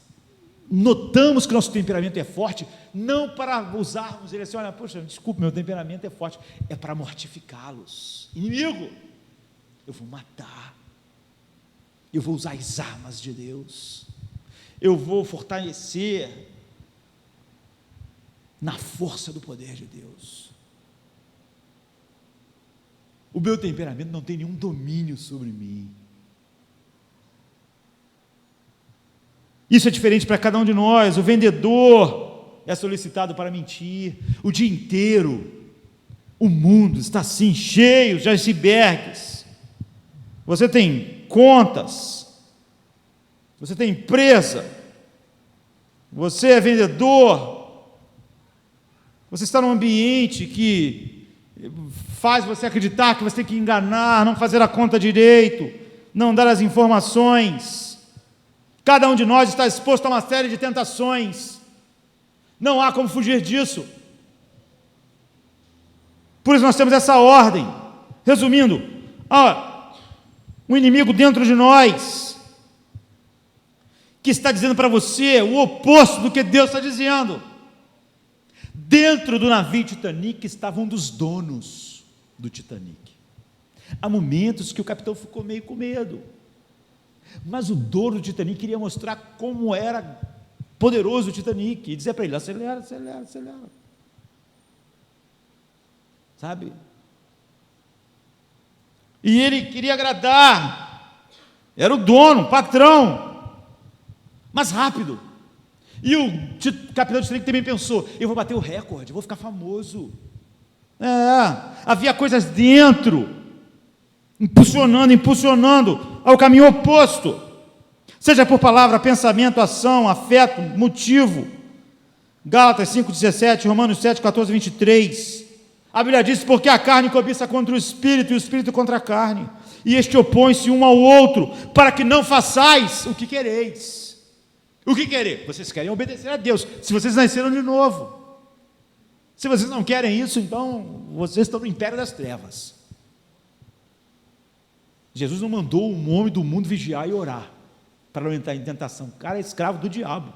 notamos que nosso temperamento é forte, não para usarmos ele assim, olha, poxa, desculpe, meu temperamento é forte, é para mortificá-los. Inimigo, eu vou matar, eu vou usar as armas de Deus, eu vou fortalecer na força do poder de Deus. O meu temperamento não tem nenhum domínio sobre mim. Isso é diferente para cada um de nós. O vendedor é solicitado para mentir o dia inteiro. O mundo está assim, cheio de icebergs. Você tem contas, você tem empresa, você é vendedor, você está num ambiente que faz você acreditar que você tem que enganar, não fazer a conta direito, não dar as informações. Cada um de nós está exposto a uma série de tentações, não há como fugir disso. Por isso nós temos essa ordem. Resumindo, um inimigo dentro de nós, que está dizendo para você o oposto do que Deus está dizendo. Dentro do navio Titanic estava um dos donos do Titanic. Há momentos que o capitão ficou meio com medo, mas o dono do Titanic queria mostrar como era poderoso o Titanic, e dizer para ele, acelera, acelera, acelera, sabe? E ele queria agradar, era o dono, o patrão, mas rápido. E o capitão do Titanic também pensou, eu vou bater o recorde, vou ficar famoso. Havia coisas dentro, impulsionando ao caminho oposto, seja por palavra, pensamento, ação, afeto, motivo. Gálatas 5,17, Romanos 7, 14, 23, a Bíblia diz, porque a carne cobiça contra o Espírito, e o Espírito contra a carne, e este opõe-se um ao outro, para que não façais o que quereis. O que querer? Vocês querem obedecer a Deus, se vocês nasceram de novo. Se vocês não querem isso, então vocês estão no império das trevas. Jesus não mandou um homem do mundo vigiar e orar, para não entrar em tentação. O cara é escravo do diabo.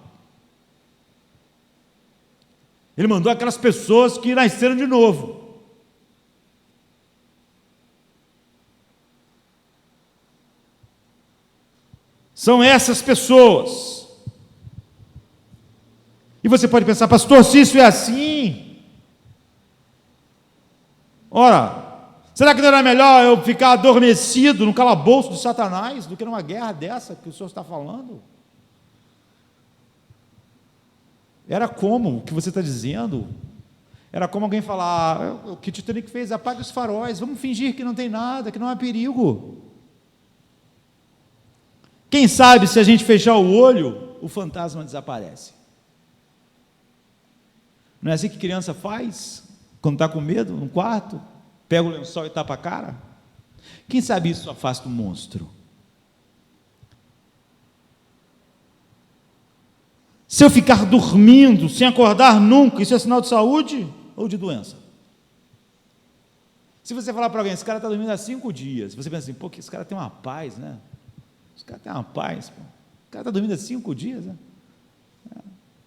Ele mandou aquelas pessoas que nasceram de novo. São essas pessoas. E você pode pensar, pastor, se isso é assim, ora, será que não era melhor eu ficar adormecido no calabouço de Satanás do que numa guerra dessa que o senhor está falando? Era como o que você está dizendo? Era como alguém falar, o que Titanic fez, apague os faróis, vamos fingir que não tem nada, que não há perigo. Quem sabe se a gente fechar o olho, o fantasma desaparece. Não é assim que criança faz? Quando está com medo, no quarto, pega o lençol e tapa a cara? Quem sabe isso afasta o monstro? Se eu ficar dormindo, sem acordar nunca, isso é sinal de saúde ou de doença? Se você falar para alguém, esse cara está dormindo há 5 dias, você pensa assim, pô, que esse cara tem uma paz, né? Esse cara tem uma paz, pô. O cara está dormindo há 5 dias, né?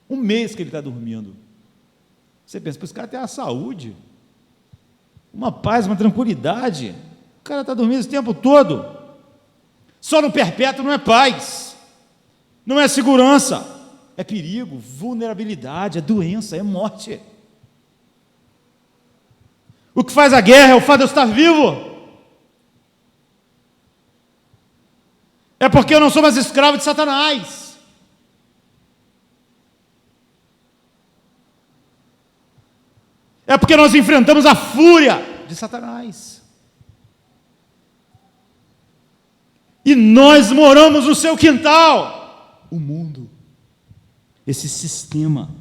1 mês que ele está dormindo. Você pensa, esse cara tem uma saúde, uma paz, uma tranquilidade. O cara está dormindo esse tempo todo. Só no perpétuo não é paz, não é segurança, é perigo, vulnerabilidade, é doença, é morte. O que faz a guerra é o fato de eu estar vivo. É porque eu não sou mais escravo de Satanás. É porque nós enfrentamos a fúria de Satanás. E nós moramos no seu quintal, o mundo. esse sistema.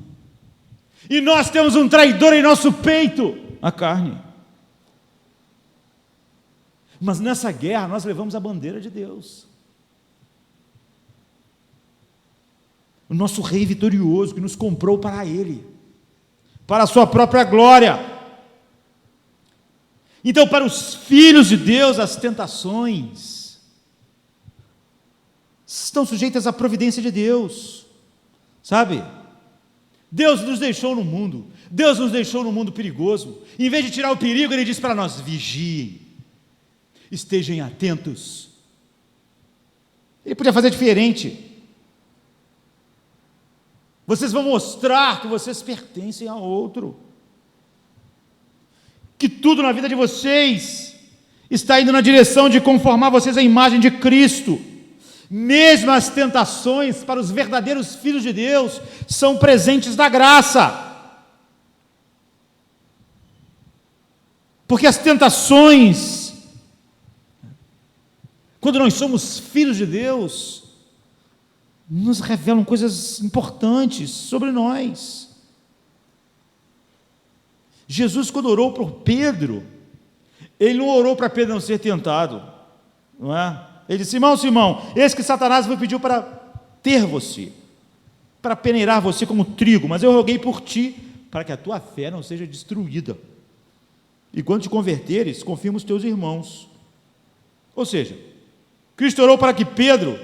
E nós temos um traidor em nosso peito, a carne. Mas nessa guerra nós levamos a bandeira de Deus. O nosso rei vitorioso que nos comprou para Ele, para a sua própria glória. Então, para os filhos de Deus, as tentações estão sujeitas à providência de Deus, sabe? Deus nos deixou no mundo, Deus nos deixou no mundo perigoso. Em vez de tirar o perigo, Ele diz para nós: vigiem, estejam atentos. Ele podia fazer diferente. Vocês vão mostrar que vocês pertencem a outro, que tudo na vida de vocês está indo na direção de conformar vocês à imagem de Cristo. Mesmo as tentações para os verdadeiros filhos de Deus são presentes da graça, porque as tentações, quando nós somos filhos de Deus, nos revelam coisas importantes sobre nós. Jesus, quando orou por Pedro, Ele não orou para Pedro não ser tentado, não é? Ele disse: Simão, Simão, eis que Satanás me pediu para ter você, para peneirar você como trigo, mas eu roguei por ti, para que a tua fé não seja destruída. E quando te converteres, confirma os teus irmãos. Ou seja, Cristo orou para que Pedro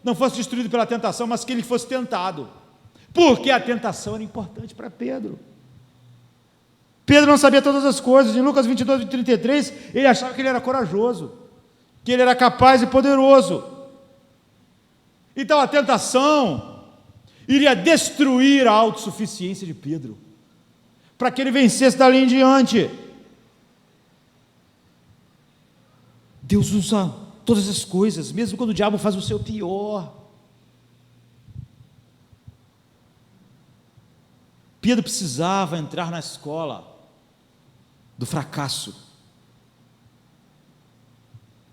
não fosse destruído pela tentação, mas que ele fosse tentado, porque a tentação era importante para Pedro. Pedro não sabia todas as coisas. Em Lucas 22, 33, ele achava que ele era corajoso, que ele era capaz e poderoso. Então a tentação iria destruir a autossuficiência de Pedro, para que ele vencesse dali em diante. Deus usa todas as coisas, mesmo quando o diabo faz o seu pior. Pedro precisava entrar na escola do fracasso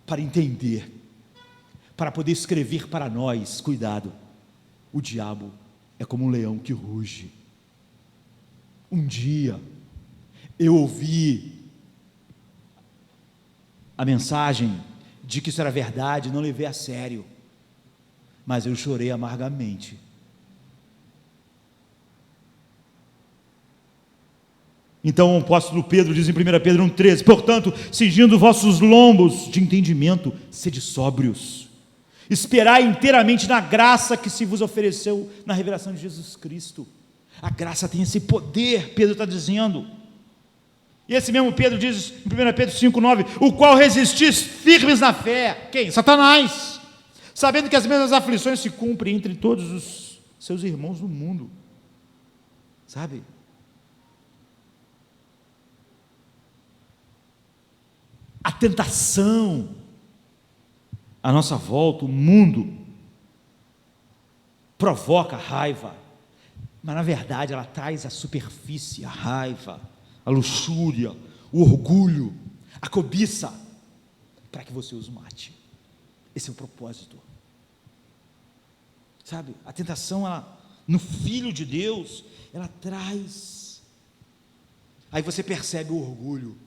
para entender, para poder escrever para nós: cuidado, o diabo é como um leão que ruge. Um dia eu ouvi a mensagem de que isso era verdade, não levei a sério, mas eu chorei amargamente. Então o apóstolo Pedro diz em 1 Pedro 1,13: portanto, cingindo vossos lombos de entendimento, sede sóbrios, esperai inteiramente na graça que se vos ofereceu na revelação de Jesus Cristo. A graça tem esse poder, Pedro está dizendo. E esse mesmo Pedro diz em 1 Pedro 5,9: o qual resistis firmes na fé. Quem? Satanás, sabendo que as mesmas aflições se cumprem entre todos os seus irmãos no mundo. Sabe? A tentação à nossa volta, o mundo, provoca raiva, mas na verdade ela traz à superfície a raiva, a luxúria, o orgulho, a cobiça, para que você os mate. Esse é o propósito. Sabe, a tentação, ela, no Filho de Deus, ela traz. Aí você percebe o orgulho.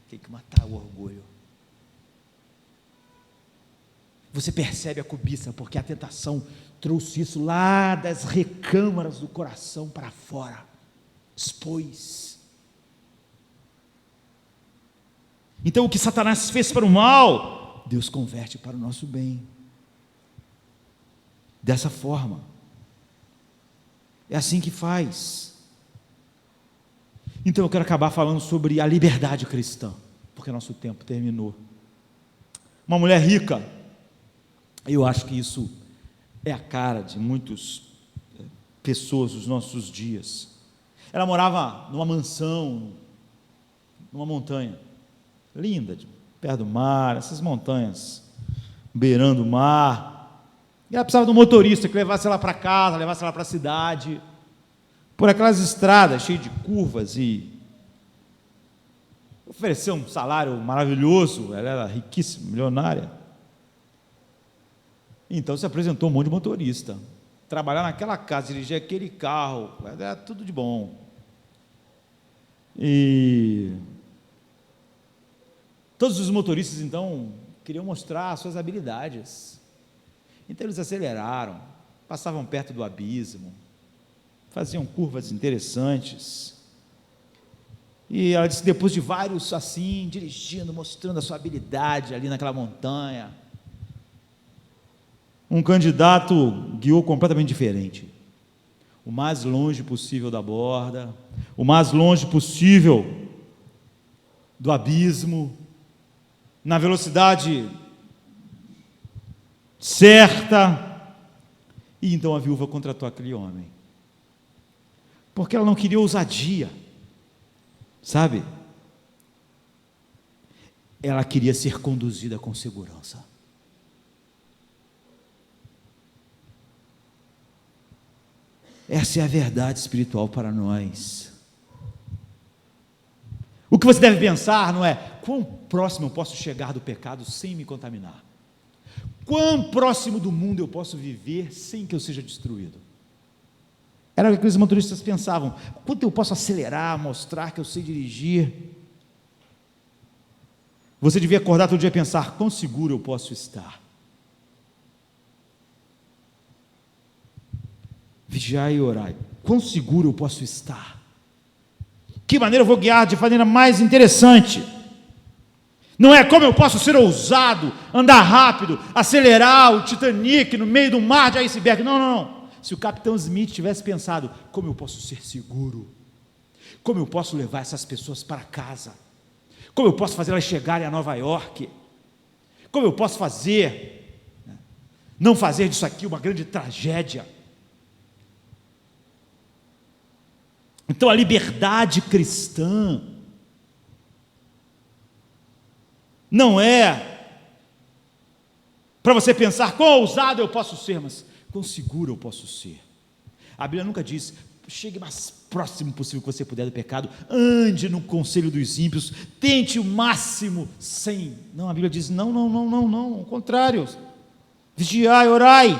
Tem que matar o orgulho. Você percebe a cobiça, porque a tentação trouxe isso lá das recâmaras do coração para fora, expôs. Então o que Satanás fez para o mal, Deus converte para o nosso bem. Dessa forma. É assim que faz. Então eu quero acabar falando sobre a liberdade cristã, porque nosso tempo terminou. Uma mulher rica, eu acho que isso é a cara de muitas pessoas dos nossos dias. Ela morava numa mansão, numa montanha linda, perto do mar, essas montanhas beirando o mar. E ela precisava de um motorista que levasse ela para casa, levasse ela para a cidade, por aquelas estradas cheias de curvas, e ofereceu um salário maravilhoso. Ela era riquíssima, milionária. Então se apresentou um monte de motorista. trabalhar naquela casa, dirigir aquele carro, era tudo de bom. E todos os motoristas, então, queriam mostrar suas habilidades. Então, eles aceleraram, passavam perto do abismo, faziam curvas interessantes. E ela disse que depois de vários assim, dirigindo, mostrando a sua habilidade ali naquela montanha, um candidato guiou completamente diferente. O mais longe possível da borda, o mais longe possível do abismo, na velocidade certa. E então a viúva contratou aquele homem, porque ela não queria ousadia, sabe? Ela queria ser conduzida com segurança. Essa é a verdade espiritual para nós. O que você deve pensar não é quão próximo eu posso chegar do pecado sem me contaminar. Quão próximo do mundo eu posso viver sem que eu seja destruído. Era o que aqueles motoristas pensavam. Quanto eu posso acelerar, mostrar que eu sei dirigir. Você devia acordar todo dia e pensar, quão seguro eu posso estar. Vigiai e orai. Quão seguro eu posso estar? Que maneira eu vou guiar de maneira mais interessante? Não é como eu posso ser ousado, andar rápido, acelerar o Titanic no meio do mar de iceberg. Não, não, não. Se o capitão Smith tivesse pensado, como eu posso ser seguro? Como eu posso levar essas pessoas para casa? Como eu posso fazer elas chegarem a Nova York? Como eu posso fazer, não fazer disso aqui uma grande tragédia? Então a liberdade cristã não é para você pensar quão ousado eu posso ser, mas quão seguro eu posso ser. A Bíblia nunca diz, chegue mais próximo possível que você puder do pecado, ande no conselho dos ímpios, tente o máximo sem. Não, a Bíblia diz, não, não, não, não, não, ao contrário, vigiai, orai.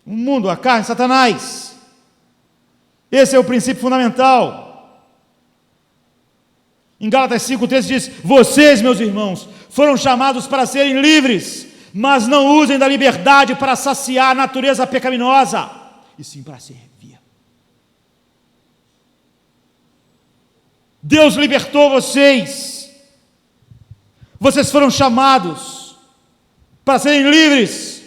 O mundo, a carne, Satanás. Esse é o princípio fundamental. Em Gálatas 5,13 diz, vocês, meus irmãos, foram chamados para serem livres, mas não usem da liberdade para saciar a natureza pecaminosa, e sim para servir. Deus libertou vocês. Vocês foram chamados para serem livres,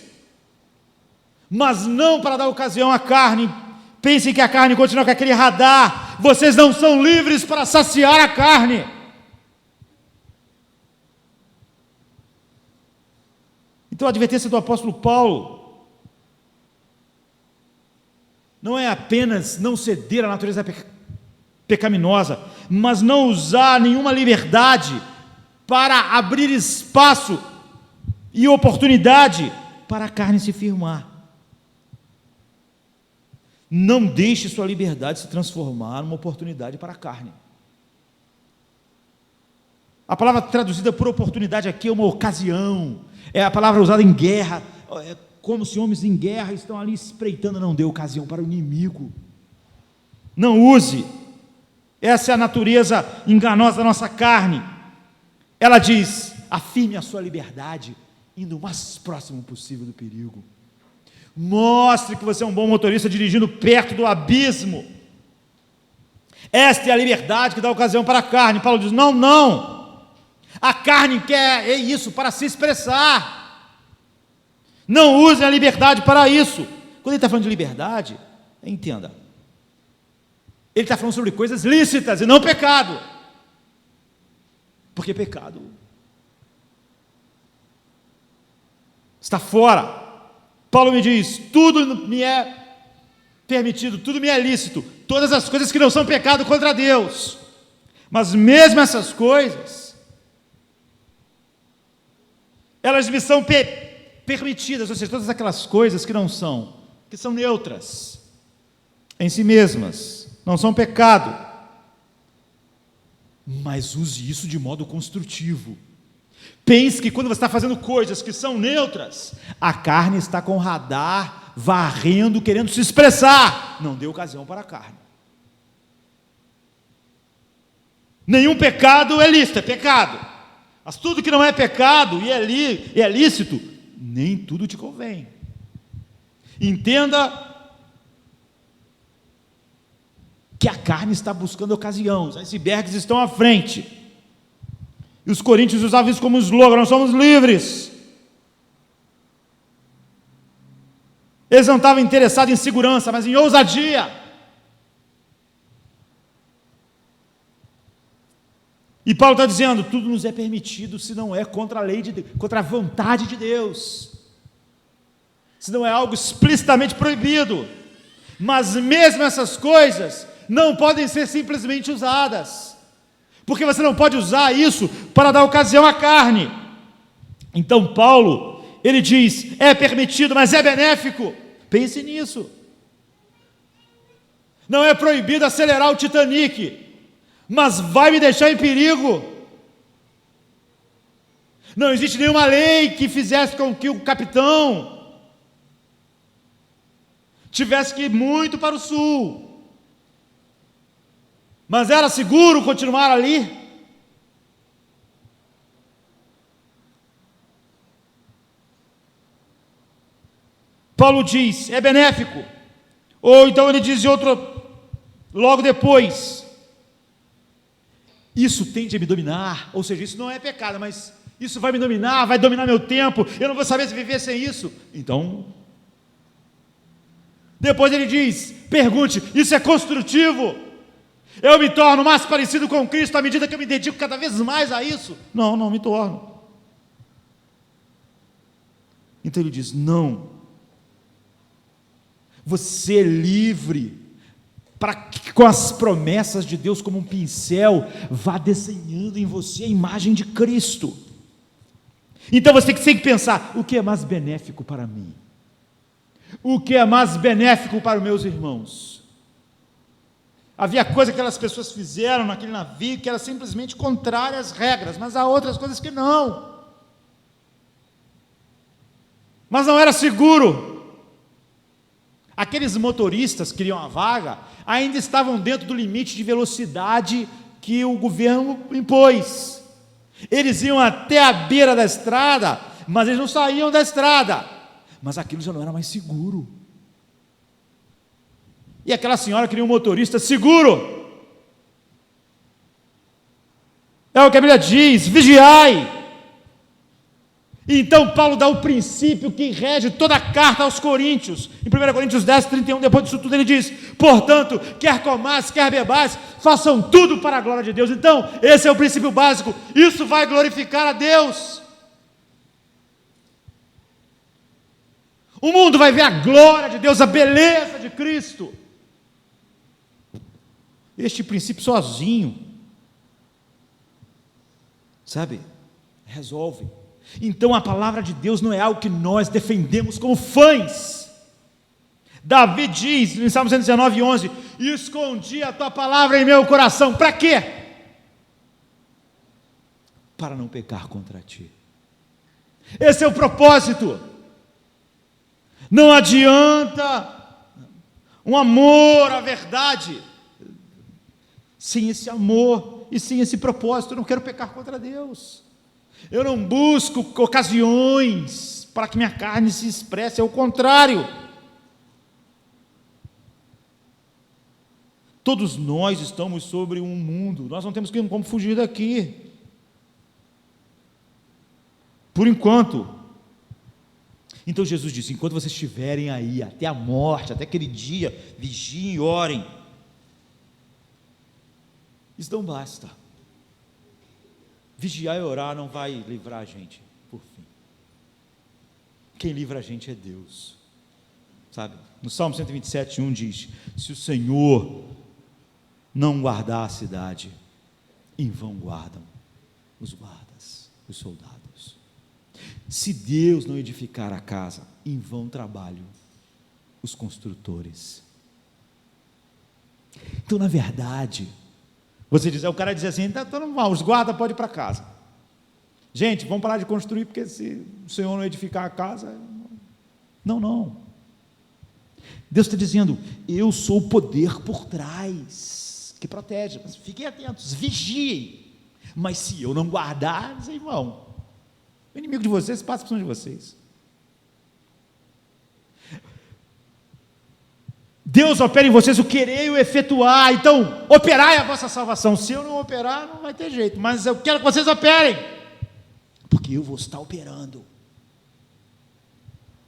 mas não para dar ocasião à carne. Pensem que a carne continua com aquele radar. Vocês não são livres para saciar a carne. Então a advertência do apóstolo Paulo não é apenas não ceder à natureza pecaminosa, mas não usar nenhuma liberdade para abrir espaço e oportunidade para a carne se firmar. Não deixe sua liberdade se transformar numa oportunidade para a carne. A palavra traduzida por oportunidade aqui é uma ocasião, é a palavra usada em guerra, é como se homens em guerra estão ali espreitando, não dê ocasião para o inimigo. Não use. Essa é a natureza enganosa da nossa carne. Ela diz, afirme a sua liberdade, indo o mais próximo possível do perigo. Mostre que você é um bom motorista dirigindo perto do abismo. Esta é a liberdade que dá ocasião para a carne. Paulo diz, não, não. A carne quer isso para se expressar. Não use a liberdade para isso. Quando ele está falando de liberdade, entenda. Ele está falando sobre coisas lícitas e não pecado. Porque pecado está fora. Paulo me diz, tudo me é permitido, tudo me é lícito, todas as coisas que não são pecado contra Deus, mas mesmo essas coisas, elas me são permitidas, ou seja, todas aquelas coisas que não são, que são neutras em si mesmas, não são pecado, mas use isso de modo construtivo, Pense que quando você está fazendo coisas que são neutras, a carne está com o radar varrendo, querendo se expressar. Não dê ocasião para a carne. Nenhum pecado é lícito, é pecado. Mas tudo que não é pecado e é lícito, nem tudo te convém. Entenda que a carne está buscando ocasião, os icebergs estão à frente. E os coríntios usavam isso como slogan: nós somos livres. Eles não estavam interessados em segurança, mas em ousadia. E Paulo está dizendo: tudo nos é permitido se não é contra a lei de Deus, contra a vontade de Deus, se não é algo explicitamente proibido. Mas mesmo essas coisas não podem ser simplesmente usadas, porque você não pode usar isso para dar ocasião à carne. Então Paulo, ele diz: é permitido, mas é benéfico. Pense nisso. Não é proibido acelerar o Titanic, mas vai me deixar em perigo. Não existe nenhuma lei que fizesse com que o capitão tivesse que ir muito para o sul, mas era seguro continuar ali. Paulo diz: é benéfico. Ou então ele diz logo depois: isso tende a me dominar. Ou seja, isso não é pecado, mas isso vai me dominar, vai dominar meu tempo, eu não vou saber se viver sem isso. Então, depois ele diz: pergunte, isso é construtivo? Eu me torno mais parecido com Cristo à medida que eu me dedico cada vez mais a isso? Não, não me torno. Então ele diz: não. Você é livre para que, com as promessas de Deus como um pincel, vá desenhando em você a imagem de Cristo. Então você tem que pensar: o que é mais benéfico para mim? O que é mais benéfico para os meus irmãos? Havia coisa que aquelas pessoas fizeram naquele navio que era simplesmente contrária às regras, mas há outras coisas que não. Mas não era seguro. Aqueles motoristas que queriam a vaga ainda estavam dentro do limite de velocidade que o governo impôs. Eles iam até a beira da estrada, mas eles não saíam da estrada. Mas aquilo já não era mais seguro. E aquela senhora queria um motorista seguro. É o que a Bíblia diz: vigiai. Então Paulo dá o princípio que rege toda a carta aos Coríntios. Em 1 Coríntios 10, 31, depois disso tudo ele diz: portanto, quer comais, quer bebais, façam tudo para a glória de Deus. Então, esse é o princípio básico. Isso vai glorificar a Deus. O mundo vai ver a glória de Deus, a beleza de Cristo. Este princípio sozinho, sabe, resolve. Então a palavra de Deus não é algo que nós defendemos como fãs. Davi diz em Salmo 119, 11: escondi a tua palavra em meu coração. Para quê? Para não pecar contra ti. Esse é o propósito. Não adianta um amor à verdade sem esse amor e sem esse propósito. Eu não quero pecar contra Deus. Eu não busco ocasiões para que minha carne se expresse, é o contrário. Todos nós estamos sobre um mundo, nós não temos como fugir daqui. Por enquanto. Então Jesus disse: enquanto vocês estiverem aí, até a morte, até aquele dia, vigiem e orem. Isso não basta. Vigiar e orar não vai livrar a gente, por fim. Quem livra a gente é Deus, sabe? No Salmo 127, 1 diz: se o Senhor não guardar a cidade, em vão guardam os guardas, os soldados. Se Deus não edificar a casa, em vão trabalham os construtores. Então, na verdade, você diz, o cara diz assim: então, os guardas podem ir para casa. Gente, vamos parar de construir, porque se o Senhor não edificar a casa... Não. Deus está dizendo, eu sou o poder por trás, que protege. Mas fiquem atentos, vigiem. Mas se eu não guardar, vocês vão. O inimigo de vocês passa por cima de vocês. Deus opera em vocês o querer e o efetuar. Então, operai a vossa salvação. Se eu não operar, não vai ter jeito. Mas eu quero que vocês operem, porque eu vou estar operando.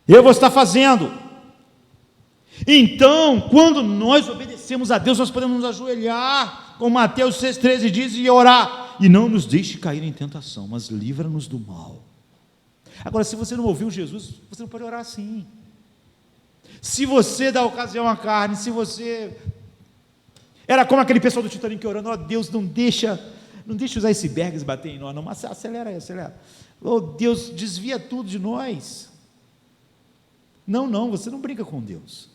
Eu vou estar fazendo. Então, quando nós obedecemos a Deus, nós podemos nos ajoelhar, como Mateus 6,13 diz, e orar. E não nos deixe cair em tentação, mas livra-nos do mal. Agora, se você não ouviu Jesus, você não pode orar assim. Se você dá ocasião à carne, se você... Era como aquele pessoal do Titanic orando, Deus, não deixa os icebergs bater em nós, não, mas acelera aí, acelera. Deus, desvia tudo de nós. Não, você não brinca com Deus.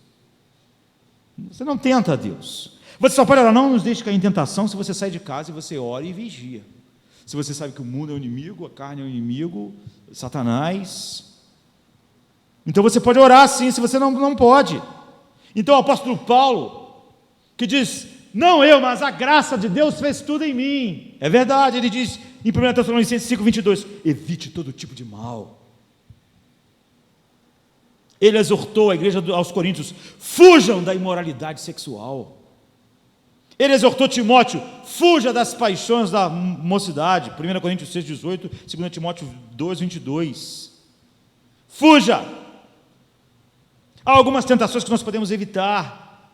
Você não tenta a Deus. Você só pode orar, não nos deixe cair em tentação, se você sai de casa e você ora e vigia. Se você sabe que o mundo é o inimigo, a carne é o inimigo, Satanás... Então você pode orar sim, se você não pode. Então o apóstolo Paulo, que diz, não eu, mas a graça de Deus fez tudo em mim. É verdade, ele diz em 1 Tessalonicenses 5,22, evite todo tipo de mal. Ele exortou a igreja aos coríntios, fujam da imoralidade sexual. Ele exortou Timóteo, fuja das paixões da mocidade. 1 Coríntios 6,18, 2 Timóteo 2,22. Fuja. Há algumas tentações que nós podemos evitar,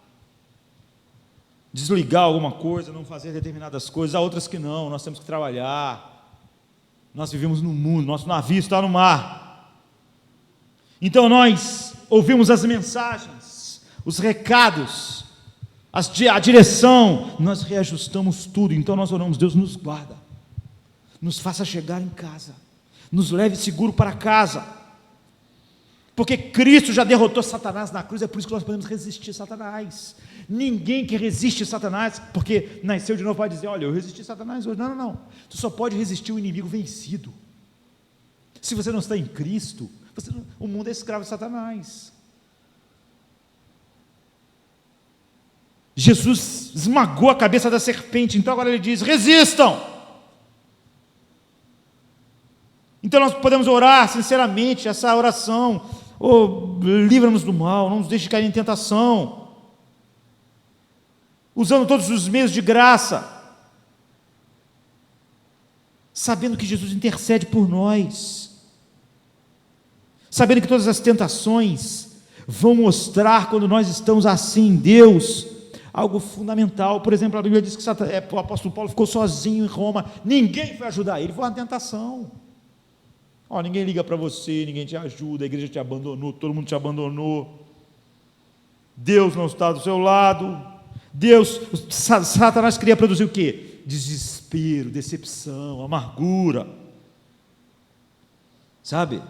desligar alguma coisa, não fazer determinadas coisas, há outras que não, nós temos que trabalhar, nós vivemos no mundo, nosso navio está no mar, então nós ouvimos as mensagens, os recados, a direção, nós reajustamos tudo, então nós oramos, Deus nos guarda, nos faça chegar em casa, nos leve seguro para casa, porque Cristo já derrotou Satanás na cruz, é por isso que nós podemos resistir a Satanás. Ninguém que resiste a Satanás, porque nasceu de novo, pode dizer, olha, eu resisti a Satanás hoje. Não. Tu só pode resistir o inimigo vencido. Se você não está em Cristo, o mundo é escravo de Satanás. Jesus esmagou a cabeça da serpente, então agora ele diz, resistam. Então nós podemos orar sinceramente essa oração, livra-nos do mal, não nos deixe cair em tentação, usando todos os meios de graça, sabendo que Jesus intercede por nós, sabendo que todas as tentações vão mostrar, quando nós estamos assim em Deus, algo fundamental. Por exemplo, a Bíblia diz que o apóstolo Paulo ficou sozinho em Roma, ninguém foi ajudar ele, foi uma tentação. Ninguém liga para você, ninguém te ajuda, a igreja te abandonou, todo mundo te abandonou, Deus não está do seu lado, Satanás queria produzir o quê? Desespero, decepção, amargura, sabe?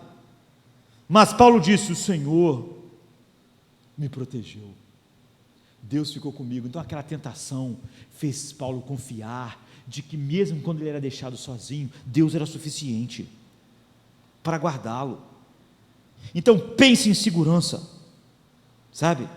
Mas Paulo disse, o Senhor me protegeu, Deus ficou comigo. Então aquela tentação fez Paulo confiar de que mesmo quando ele era deixado sozinho, Deus era suficiente para guardá-lo. Então pense em segurança, sabe?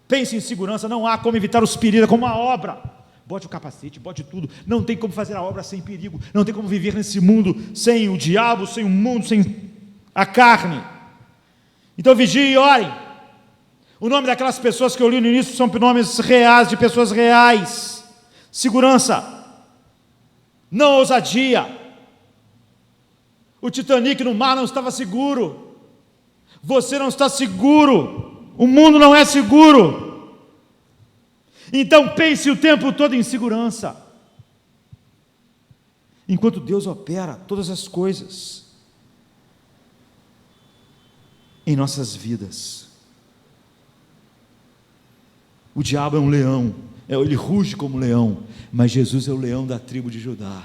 Pense em segurança, não há como evitar os perigos, é como uma obra. Bote o capacete, bote tudo. Não tem como fazer a obra sem perigo, não tem como viver nesse mundo sem o diabo, sem o mundo, sem a carne. Então vigie e orem. O nome daquelas pessoas que eu li no início são nomes reais, de pessoas reais. Segurança, não ousadia. O Titanic no mar não estava seguro, você não está seguro, o mundo não é seguro, então pense o tempo todo em segurança, enquanto Deus opera todas as coisas em nossas vidas. O diabo é um leão, ele ruge como leão, mas Jesus é o leão da tribo de Judá.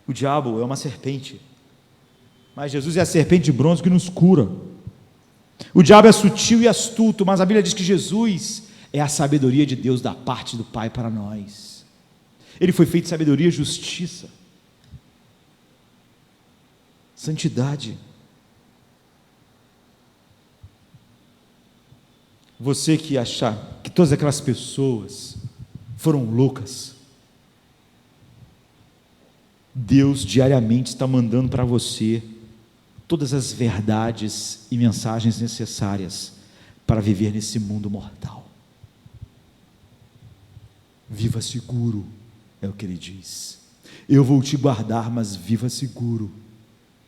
O diabo é uma serpente, mas Jesus é a serpente de bronze que nos cura. O diabo é sutil e astuto, mas a Bíblia diz que Jesus é a sabedoria de Deus da parte do Pai para nós. Ele foi feito de sabedoria, justiça, santidade. Você que achar que todas aquelas pessoas foram loucas, Deus diariamente está mandando para você todas as verdades e mensagens necessárias para viver nesse mundo mortal. Viva seguro, é o que ele diz. Eu vou te guardar, mas viva seguro.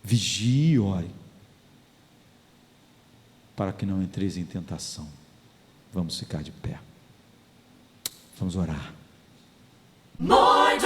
Vigie e ore, para que não entreis em tentação. Vamos ficar de pé. Vamos orar. More